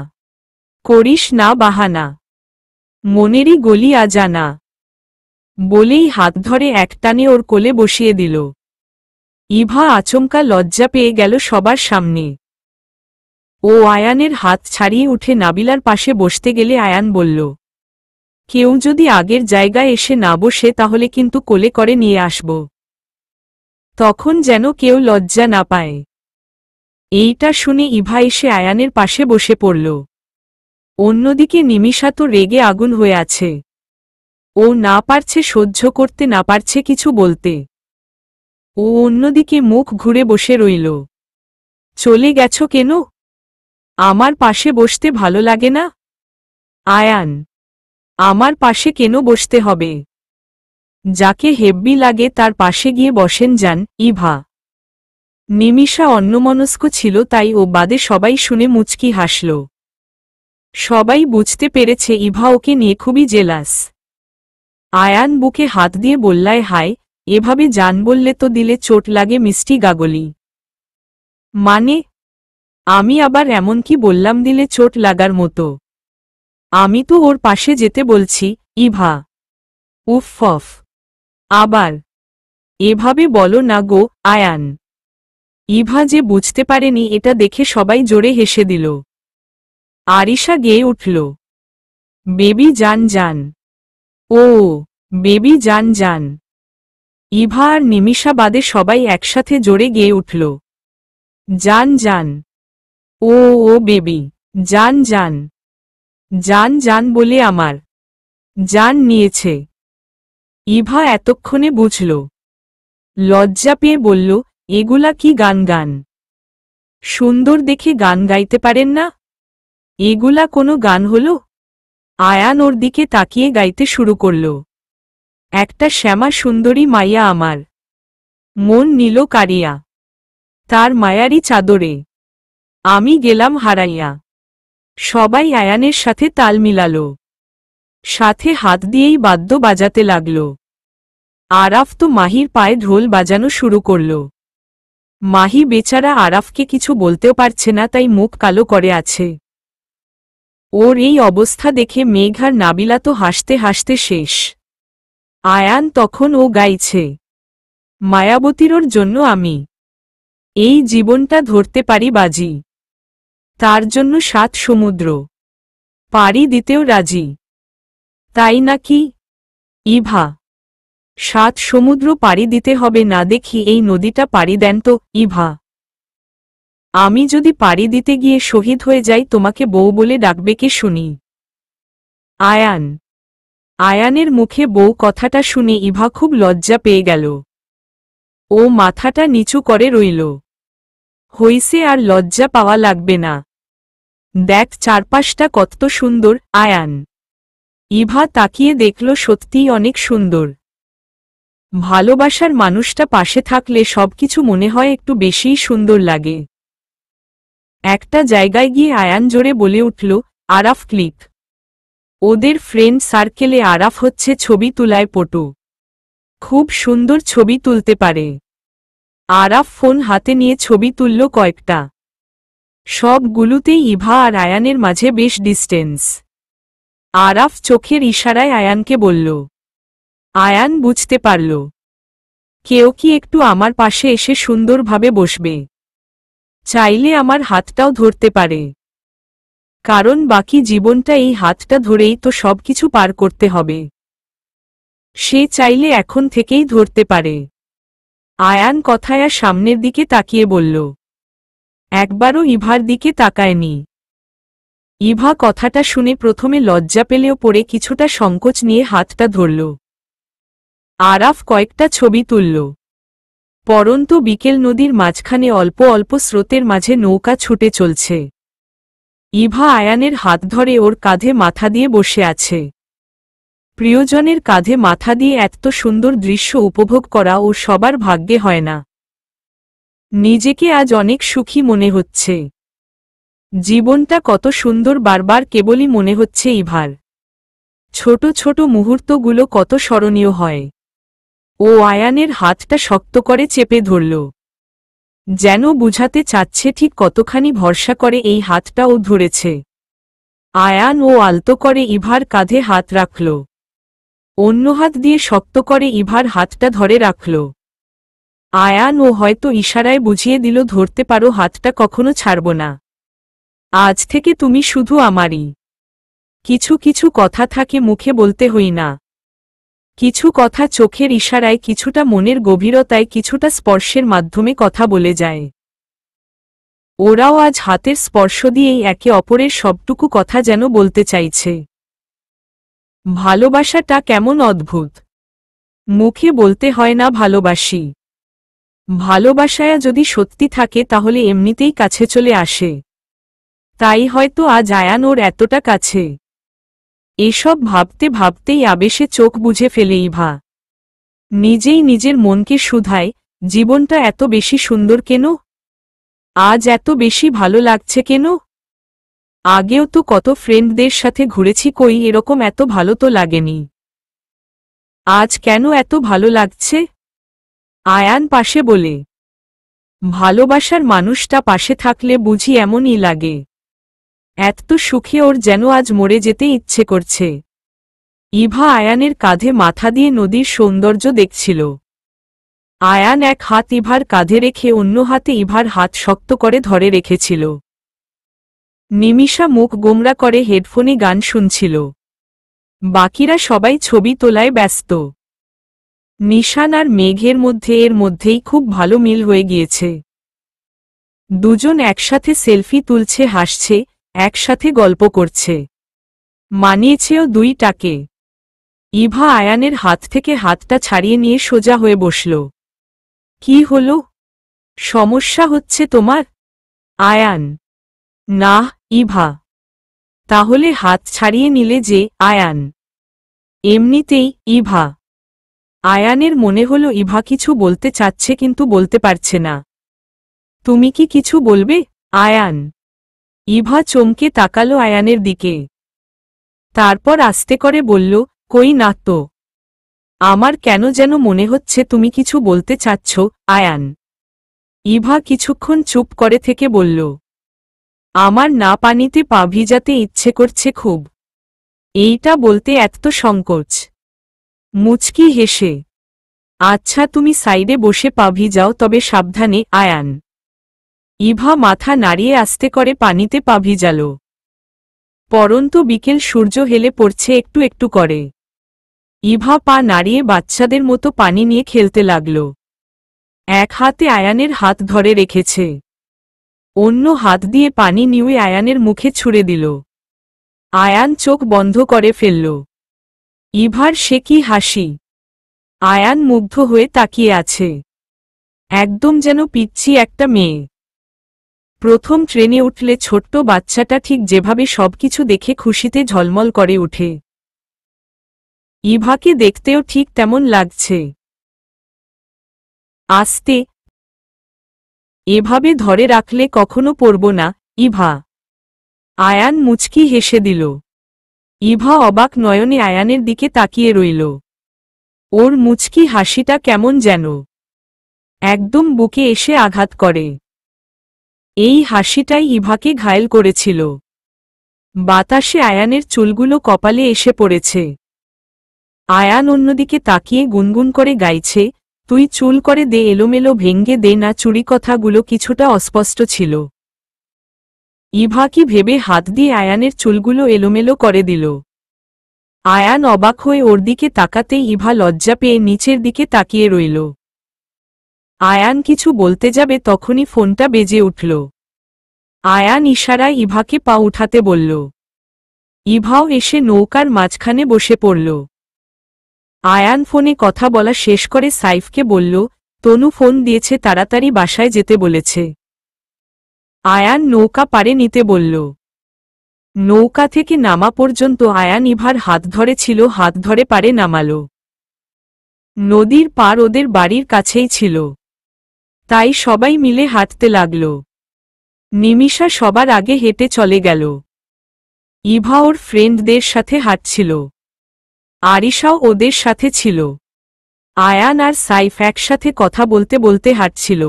করিস না বাহানা, মনেরই গলি আজানা। বলেই হাত ধরে একটানে ওর কোলে বসিয়ে দিল। ইভা আচমকা লজ্জা পেয়ে গেল সবার সামনে। ও আয়ানের হাত ছাড়িয়ে উঠে নাবিলার পাশে বসতে গেলে আয়ান বলল, কেউ যদি আগের জায়গায় এসে না বসে তাহলে কিন্তু কোলে করে নিয়ে আসব। তখন যেন কেউ লজ্জা না পায়। এইটা শুনে ইভা এসে আয়ানের পাশে বসে পড়ল। অন্যদিকে নিমিষা তো রেগে আগুন হয়ে আছে। ও না পারছে সহ্য করতে, না পারছে কিছু বলতে। ও অন্যদিকে মুখ ঘুরে বসে রইল। চলে গেছো কেন? আমার পাশে বসতে ভালো লাগে না? আয়ান। আমার পাশে কেন বসতে হবে? যাকে হেব্বি লাগে তার পাশে গিয়ে বসেন যান, ইভা। নিমিষা অন্যমনস্ক ছিল, তাই ও বাদে সবাই শুনে মুচকি হাসল। সবাই বুঝতে পেরেছে ইভা ওকে নিয়ে খুবই জেলাস। আয়ান বুকে হাত দিয়ে বললায়, হায়, এভাবে জান বললে তো দিলে চোট লাগে মিষ্টি গাগলি। মানে? আমি আবার এমন কি বললাম দিলে চোট লাগার মতো? আমি তো ওর পাশে যেতে বলছি, ইভা। উফ। আবার এভাবে বলো না গো, আয়ান। ইভা যে বুঝতে পারেনি এটা দেখে সবাই জোরে হেসে দিল। আরিশা গেয়ে উঠল, বেবি জান জান। ও বেবি জান জান। ইভা আর নিমিষা বাদে সবাই একসাথে জোরে গেয়ে উঠল, জান জান। ও বেবি জান জান। জান জান বলে আমার জান নিয়েছে। ইভা এতক্ষণে বুঝল। লজ্জা পেয়ে বলল, এগুলা কি গান? সুন্দর দেখে গান গাইতে পারেন না? এগুলা কোনো গান হলো? আয়ান ওর দিকে তাকিয়ে গাইতে শুরু করল, একটা শ্যামা সুন্দরী মাইয়া আমার, মন নিল কারিয়া, তার মায়ারি চাদরে আমি গেলাম হারাইয়া। সবাই আয়ানের সাথে তাল মিলাল, সাথে হাত দিয়েই বাদ্য বাজাতে লাগল। আরাফ তো মাহির পায়ে ঢোল বাজানো শুরু করল। মাহি বেচারা আরাফকে কিছু বলতেও পারছে না, তাই মুখ কালো করে আছে। ওর এই অবস্থা দেখে মেঘ আর নাবিলা তো হাসতে হাসতে শেষ। আয়ান তখন ও গাইছে, মায়াবতীর জন্য আমি এই জীবনটা ধরতে পারি বাজি, তার জন্য 7 সমুদ্র পাড়ি দিতেও রাজি। তাই নাকি ইভা? 7 সমুদ্র পাড়ি দিতে হবে না দেখি এই নদীটা পাড়ি দেন তো ইভা। আমি যদি পাড়ি দিতে গিয়ে শহীদ হয়ে যাই তোমাকে বউ বলে ডাকবে কে শুনি? আয়ান। আয়ানের মুখে বউ কথাটা শুনে ইভা খুব লজ্জা পেয়ে গেল। ও মাথাটা নিচু করে রইল। হইছে, আর লজ্জা পাওয়া লাগবে না। দেখ চারপাশটা কত সুন্দর আয়ান। ইভা তাকিয়ে দেখল সত্যিই অনেক সুন্দর। ভালোবাসার মানুষটা পাশে থাকলে সবকিছু মনে হয় একটু বেশিই সুন্দর লাগে। একটা জায়গায় গিয়ে আয়ান জোরে বলে উঠল, আরাফ ক্লিক। ওদের ফ্রেন্ড সার্কেলে আরাফ হচ্ছে ছবি তোলায় পটু, খুব সুন্দর ছবি তুলতে পারে। আরাফ ফোন হাতে নিয়ে ছবি তুলল কয়েকটা। সবগুলোতেই ইভা আর আয়ানের মাঝে বেশ ডিস্টেন্স। আরাফ চোখের ইশারায় আয়ানকে বলল। আয়ান বুঝতে পারল, কেউ কি একটু আমার পাশে এসে সুন্দরভাবে বসবে? চাইলে আমার হাতটাও ধরতে পারে, কারণ বাকি জীবনটা এই হাতটা ধরেই তো সবকিছু পার করতে হবে। সে চাইলে এখন থেকেই ধরতে পারে। আয়ান কথায়া সামনের দিকে তাকিয়ে বলল। একবারও ইভার দিকে তাকায়নি। ইভা কথাটা শুনে প্রথমে লজ্জা পেলেও পরে কিছুটা সংকোচ নিয়ে হাতটা ধরল। আরাফ কয়েকটা ছবি তুলল। পরন্তু বিকেল নদীর মাঝখানে অল্প অল্প স্রোতের মাঝে নৌকা ছুটে চলছে। ইভা আয়ানের হাত ধরে ওর কাঁধে মাথা দিয়ে বসে আছে। প্রিয়জনের কাঁধে মাথা দিয়ে এত সুন্দর দৃশ্য উপভোগ করা ও সবার ভাগ্যে হয় না। নিজেকে আজ অনেক সুখী মনে হচ্ছে। জীবনটা কত সুন্দর, বারবার কেবলই মনে হচ্ছে ইভার। ছোট ছোট মুহূর্তগুলো কত স্মরণীয় হয়। ও আয়ানের হাতটা শক্ত করে চেপে ধরল, যেন বুঝাতে চাচ্ছে ঠিক কতখানি ভরসা করে এই হাতটা ও ধরেছে। আয়ান ও আলতো করে ইভার কাঁধে হাত রাখল, অন্য হাত দিয়ে শক্ত করে ইভার হাতটা ধরে রাখল। আয়ান ও হয়তো ইশারায় বুঝিয়ে দিল, ধরতে পারো, হাতটা কখনো ছাড়ব না। আজ থেকে তুমি শুধু আমারই। কিছু কিছু কথা থাকে মুখে বলতে হই না, কিছু কথা চোখের ইশারায়, কিছুটা মনের গভীরতায়, কিছুটা স্পর্শের মাধ্যমে কথা বলে যায়। ওরাও আজ হাতের স্পর্শ দিয়েই একে অপরের সবটুকু কথা যেন বলতে চাইছে। ভালোবাসাটা কেমন অদ্ভুত। মুখে বলতে হয় না ভালোবাসি। ভালোবাসায়া যদি সত্যি থাকে তাহলে এমনিতেই কাছে চলে আসে। তাই হয়তো আজ আয়ান ওর এতটা কাছে। এসব ভাবতে ভাবতেই আবেশে চোখ বুজে ফেলে ইভা। নিজেই নিজের মনকে শুধায়, জীবনটা এত বেশি সুন্দর কেন? আজ এত বেশি ভালো লাগছে কেন? আগেও তো কত ফ্রেন্ডদের সাথে ঘুরেছি, কই এরকম এত ভালো তো লাগেনি। আজ কেন এত ভালো লাগছে? আয়ান পাশে বলে, ভালোবাসার মানুষটা পাশে থাকলে বুঝি এমনই লাগে। এত সুখে ওর যেন আজ মরে যেতে ইচ্ছে করছে। ইভা আয়ানের কাঁধে মাথা দিয়ে নদীর সৌন্দর্য দেখছিল। আয়ান এক হাত ইভার কাঁধে রেখে অন্য হাতে ইভার হাত শক্ত করে ধরে রেখেছিল। নিমিষা মুখ গোমরা করে হেডফোনে গান শুনছিল। বাকিরা সবাই ছবি তোলায় ব্যস্ত। নিশান আর মেঘের মধ্যে এর মধ্যেই খুব ভালো মিল হয়ে গিয়েছে। দুজন একসাথে সেলফি তুলছে, হাসছে, একসাথে গল্প করছে। মানিয়েছেও দুইটাকে। ইভা আয়ানের হাত থেকে হাতটা ছাড়িয়ে নিয়ে সোজা হয়ে বসল। কি হলো? সমস্যা হচ্ছে তোমার? আয়ান। না ইভা। তাহলে হাত ছাড়িয়ে নিলে যে? আয়ান। এমনিতেই ইভা। আয়ানের মনে হলো ইভা কিছু বলতে চাচ্ছে কিন্তু বলতে পারছে না। তুমি কি কিছু বলবে? আয়ান। ইভা চমকে তাকালো আয়ানের দিকে। তারপর আস্তে করে বলল, কই না তো। আমার কেন যেন মনে হচ্ছে তুমি কিছু বলতে চাচ্ছ, আয়ান। ইভা কিছুক্ষণ চুপ করে থেকে বলল, আমার না পানিতে পা ভিজাতে ইচ্ছে করছে খুব। এইটা বলতে এত সংকোচ। মুচকি হেসে, আচ্ছা তুমি সাইডে বসে পা ভিজাও, তবে সাবধানে, আয়ান। ইভা মাথা নাড়িয়ে আস্তে করে পানিতে পা ভিজাল। পরন্ত বিকেল সূর্য হেলে পড়ছে একটু একটু করে। ইভা পা নাড়িয়ে বাচ্চাদের মতো পানি নিয়ে খেলতে লাগল। এক হাতে আয়ানের হাত ধরে রেখেছে, অন্য হাত দিয়ে পানি নিয়ে আয়ানের মুখে ছুঁড়ে দিল। আয়ান চোখ বন্ধ করে ফেলল। ইভার সে কি হাসি! আয়ান মুগ্ধ হয়ে তাকিয়ে আছে, একদম যেন পিচ্ছি একটা মেয়ে। প্রথম ট্রেনে উঠলে ছোট্ট বাচ্চাটা ঠিক যেভাবে সবকিছু দেখে খুশিতে ঝলমল করে ওঠে, ইভাকে দেখতেও ঠিক তেমন লাগছে। আস্তে, এভাবে ধরে রাখলে কখনো পড়ব না, ইভা। আয়ান মুচকি হেসে দিল। ইভা অবাক নয়নে আয়ানের দিকে তাকিয়ে রইল। ওর মুচকি হাসিটা কেমন যেন একদম বুকে এসে আঘাত করে। এই হাসিটাই ইভাকে ঘায়েল করেছিল। বাতাসে আয়ানের চুলগুলো কপালে এসে পড়েছে। আয়ান অন্যদিকে তাকিয়ে গুনগুন করে গাইছে, তুই চুল করে দে এলোমেলো ভেঙ্গে দে না, চুরি। কথাগুলো কিছুটা অস্পষ্ট ছিল। ইভা কি ভেবে হাত দিয়ে আয়ানের চুলগুলো এলোমেলো করে দিল। আয়ান অবাক হয়ে ওর দিকে তাকাতেই ইভা লজ্জা পেয়ে নিচের দিকে তাকিয়ে রইল। আয়ান কিছু বলতে যাবে তখনই ফোনটা বেজে উঠল। আয়ান ইশারায় ইভাকে পা উঠাতে বলল। ইভাও এসে নৌকার মাঝখানে বসে পড়ল। আয়ান ফোনে কথা বলা শেষ করে সাইফকে বলল, তনু ফোন দিয়েছে, তাড়াতাড়ি বাসায় যেতে বলেছে। আয়ান নৌকা পাড়ে নিতে বলল। নৌকা থেকে নামা পর্যন্ত আয়ান ইভার হাত ধরে ছিল, হাত ধরে পাড়ে নামাল। নদীর পার ওদের বাড়ির কাছেই ছিল, তাই সবাই মিলে হাঁটতে লাগল। নিমিষা সবার আগে হেঁটে চলে গেল। ইভা ওর ফ্রেন্ডদের সাথে হাঁটছিল, আরিশাও ওদের সাথে ছিল। আয়ান আর সাইফ একসাথে কথা বলতে বলতে হাঁটছিল।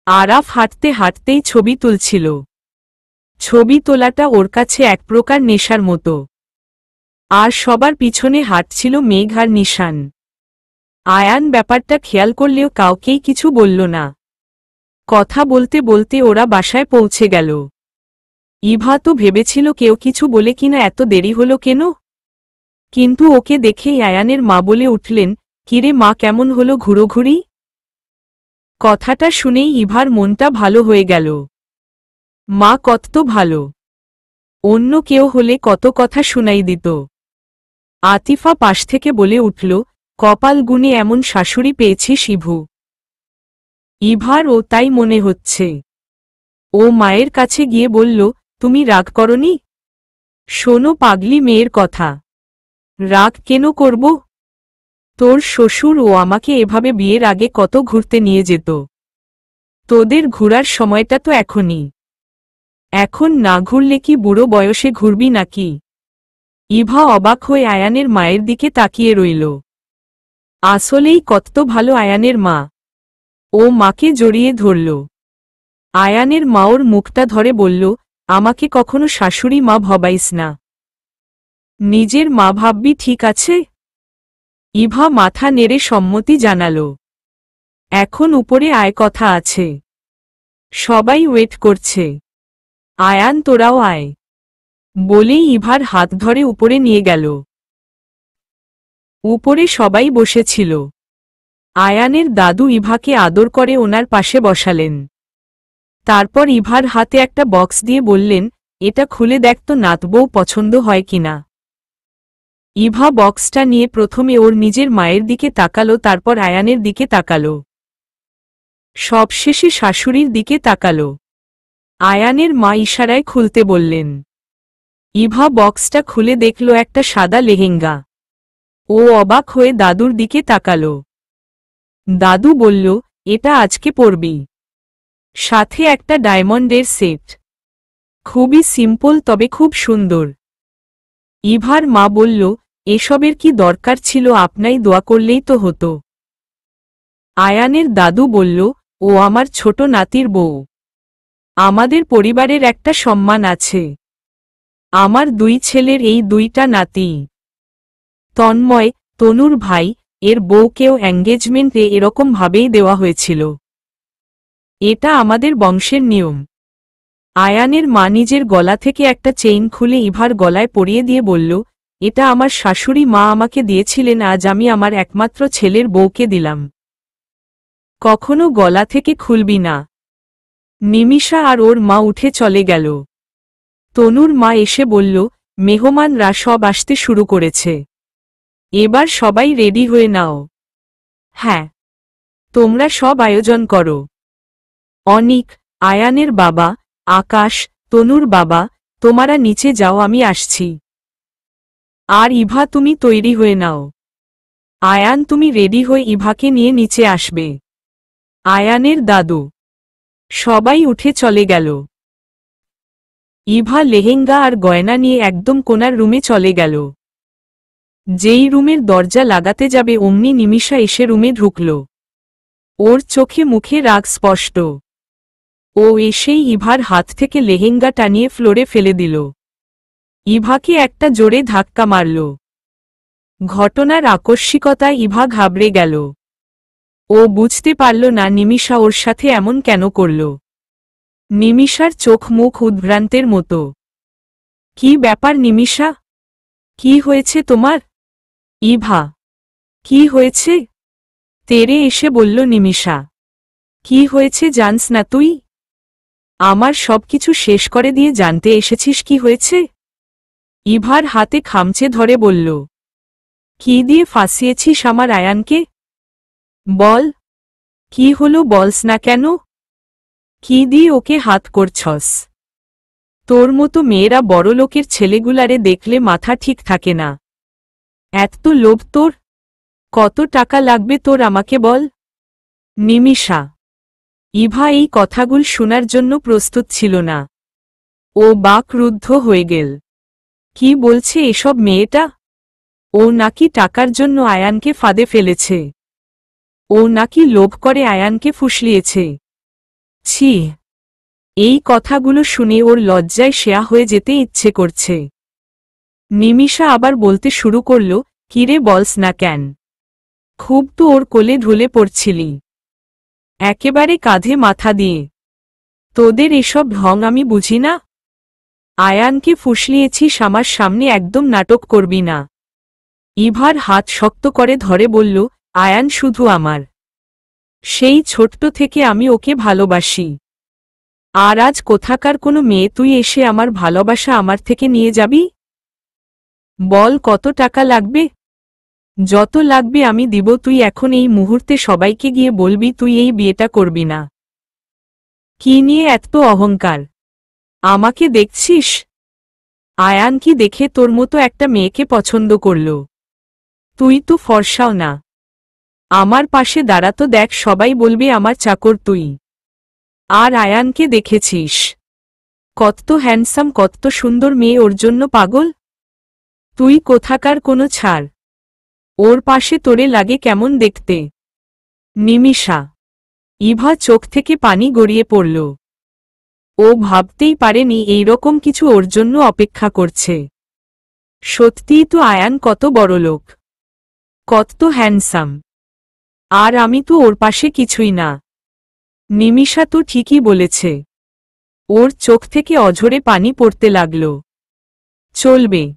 আরাফ হাঁটতে হাঁটতেই ছবি তুলছিল। ছবি তোলাটা ওর কাছে এক প্রকার নেশার মতো। আর সবার পিছনে হাঁটছিল মেঘ আর নিশান। আয়ান ব্যাপারটা খেয়াল করলেও কাউকেই কিছু বলল না। কথা বলতে বলতে ওরা বাসায় পৌঁছে গেল। ইভা তো ভেবেছিল কেউ কিছু বলে কিনা এত দেরি হলো কেন, কিন্তু ওকে দেখেই আয়ানের মা বলে উঠলেন, কিরে মা, কেমন হলো ঘুরোঘুরি? কথাটা শুনেই ইভার মনটা ভালো হয়ে গেল। মা কত ভালো, অন্য কেউ হলে কত কথা শুনাই দিত। আতিফা পাশ থেকে বলে উঠল, কপাল গুনে এমন শাশুড়ি পেয়েছি শিভু। ইভার ও তাই মনে হচ্ছে। ও মায়ের কাছে গিয়ে বলল, তুমি রাগ করনি? শোনো পাগলি মেয়ের কথা, রাগ কেন করব? তোর শ্বশুর ও আমাকে এভাবে বিয়ের আগে কত ঘুরতে নিয়ে যেত। তোদের ঘোরার সময়টা তো এখনই। এখন না ঘুরলে কি বুড়ো বয়সে ঘুরবি নাকি? ইভা অবাক হয়ে আয়ানের মায়ের দিকে তাকিয়ে রইল। আসলেই কত ভালো আয়ানের মা। ও মাকে জড়িয়ে ধরল। আয়ানের মা ওর মুখটা ধরে বলল, আমাকে কখনো শাশুড়ি মা ভাবাইস না, নিজের মা ভাববি, ঠিক আছে? ইভা মাথা নেড়ে সম্মতি জানাল। এখন উপরে আয়, কথা আছে। সবাই ওয়েট করছে। আয়ান তোরাও আয়, বলেই ইভার হাত ধরে উপরে নিয়ে গেল। উপরে সবাই বসেছিল। আয়ানের দাদু ইভাকে আদর করে ওনার পাশে বসালেন। তারপর ইভার হাতে একটা বক্স দিয়ে বললেন, এটা খুলে দেখ তো নাতবউ পছন্দ হয় কিনা। ইভা বক্সটা নিয়ে প্রথমে ওর নিজের মায়ের দিকে তাকালো, তারপর আয়ানের দিকে তাকালো, সবশেষে শাশুড়ির দিকে তাকালো। আয়ানের মা ইশারায় খুলতে বললেন। ইভা বক্সটা খুলে দেখল একটা সাদা লেহেঙ্গা। ও অবাক হয়ে দাদুর দিকে তাকালো। দাদু বলল, এটা আজকে পরবি, সাথে একটা ডায়মন্ডের সেট। খুবই সিম্পল তবে খুব সুন্দর। ইভার মা বলল, এসবের কি দরকার ছিল, আপনাই দোয়া করলেই তো হতো। আয়ানের দাদু বলল, ও আমার ছোট নাতির বউ। আমাদের পরিবারের একটা সম্মান আছে। আমার দুই ছেলের এই দুইটা নাতি। তন্ময়, তনুর ভাই, এর বউকেও এঙ্গেজমেন্টে এরকম ভাবেই দেওয়া হয়েছিল। এটা আমাদের বংশের নিয়ম। আয়ানের মা নিজের গলা থেকে একটা চেইন খুলে ইভার গলায় পরিয়ে দিয়ে বলল, এটা আমার শাশুড়ি মা আমাকে দিয়েছিলেন, আজ আমি আমার একমাত্র ছেলের বউকে দিলাম। কখনো গলা থেকে খুলবি না। নিমিষা আর ওর মা উঠে চলে গেল। তনুর মা এসে বলল, মেহমানরা সব আসতে শুরু করেছে। এবার সবাই রেডি হয়ে নাও। হ্যাঁ, তোমরা সব আয়োজন করো। অনিক, আয়ানের বাবা, আকাশ, তনুর বাবা, তোমরা নিচে যাও, আমি আসছি। আর ইভা তুমি তৈরি হয়ে নাও। আয়ান তুমি রেডি হয়ে ইভাকে নিয়ে নিচে আসবে। আয়ানের দাদু। সবাই উঠে চলে গেল। ইভা লেহেঙ্গা আর গয়না নিয়ে একদম কোনার রুমে চলে গেল। যেই রুমের দরজা লাগাতে যাবে অমনি নিমিষা এসে রুমে ঢুকল। ওর চোখে মুখে রাগ স্পষ্ট। ও এসেই ইভার হাত থেকে লেহেঙ্গা টানিয়ে ফ্লোরে ফেলে দিল। ইভাকে একটা জোরে ধাক্কা মারল। ঘটনার আকস্মিকতায় ইভা ঘাবড়ে গেল। ও বুঝতে পারল না নিমিষা ওর সাথে এমন কেন করল। নিমিষার চোখ মুখ উদ্ভ্রান্তের মতো। কি ব্যাপার নিমিষা? কি হয়েছে তোমার? ইভা। কি হয়েছে? তেরে এসে বলল নিমিষা। কি হয়েছে জানস না তুই? আমার সবকিছু শেষ করে দিয়ে জানতে এসেছিস কি হয়েছে? ইভার হাতে খামচে ধরে বলল। কি দিয়ে ফাঁসিয়েছিস আমার আয়ানকে? বল। কি হলো বলস না কেন? কি দিয়ে ওকে হাত করছস? তোর মতো মেয়েরা বড়লোকের ছেলেগুলারে দেখলে মাথা ঠিক থাকে না। এত লোভ তোর? কত টাকা লাগবে তোর আমাকে বল? নিমিষা। ইভা এই কথাগুলো শোনার জন্য প্রস্তুত ছিল না। ও বাকরুদ্ধ হয়ে গেল। কি বলছে এসব মেয়েটা? ও নাকি টাকার জন্য আয়ানকে ফাঁদে ফেলেছে। ও নাকি লোভ করে আয়ানকে ফুসলিয়েছে। ছি। এই কথাগুলো শুনে ওর লজ্জায় শেয়া হয়ে যেতে ইচ্ছে করছে। নিমিষা আবার বলতে শুরু করল, কিরে বলস না কেন? খুব তো ওর কোলে ঢুলে পড়ছিলি। একেবারে কাঁধে মাথা দিয়ে। তোদের এসব ঢং আমি বুঝি না। আয়ানকে ফুসলিয়েছিস আমার সামনে, একদম নাটক করবি না। ইভার হাত শক্ত করে ধরে বলল, আয়ান শুধু আমার। সেই ছোট্ট থেকে আমি ওকে ভালোবাসি। আর আজ কোথাকার কোনো মেয়ে তুই এসে আমার ভালোবাসা আমার থেকে নিয়ে যাবি? বল কত টাকা লাগবে? যত লাগবে আমি দিব, তুই এখন এই মুহূর্তে সবাইকে গিয়ে বলবি তুই এই বিয়েটা করবি না। কি নিয়ে এত অহংকার? আমাকে দেখছিস? আয়ান কি দেখে তোর মতো একটা মেয়েকে পছন্দ করল? তুই তো ফর্সাও না। আমার পাশে দাঁড়াতো দেখ, সবাই বলবে আমার চাকর তুই। আর আয়ানকে দেখেছিস? কত হ্যান্ডসাম, কত সুন্দর মেয়ে, ওর জন্য পাগল? তুই কোথাকার কোনো ছাড়। ওর পাশে তোরে লাগে কেমন দেখতে? নিমিষা। ইভা চোখ থেকে পানি গড়িয়ে পড়ল। ও ভাবতেই পারেনি এইরকম কিছু ওর জন্য অপেক্ষা করছে। সত্যিই তো আয়ান কত বড়লোক, কত হ্যান্ডসাম। আর আমি তো ওর পাশে কিছুই না। নিমিষা তো ঠিকই বলেছে। ওর চোখ থেকে অঝরে পানি পড়তে লাগল। চলবে।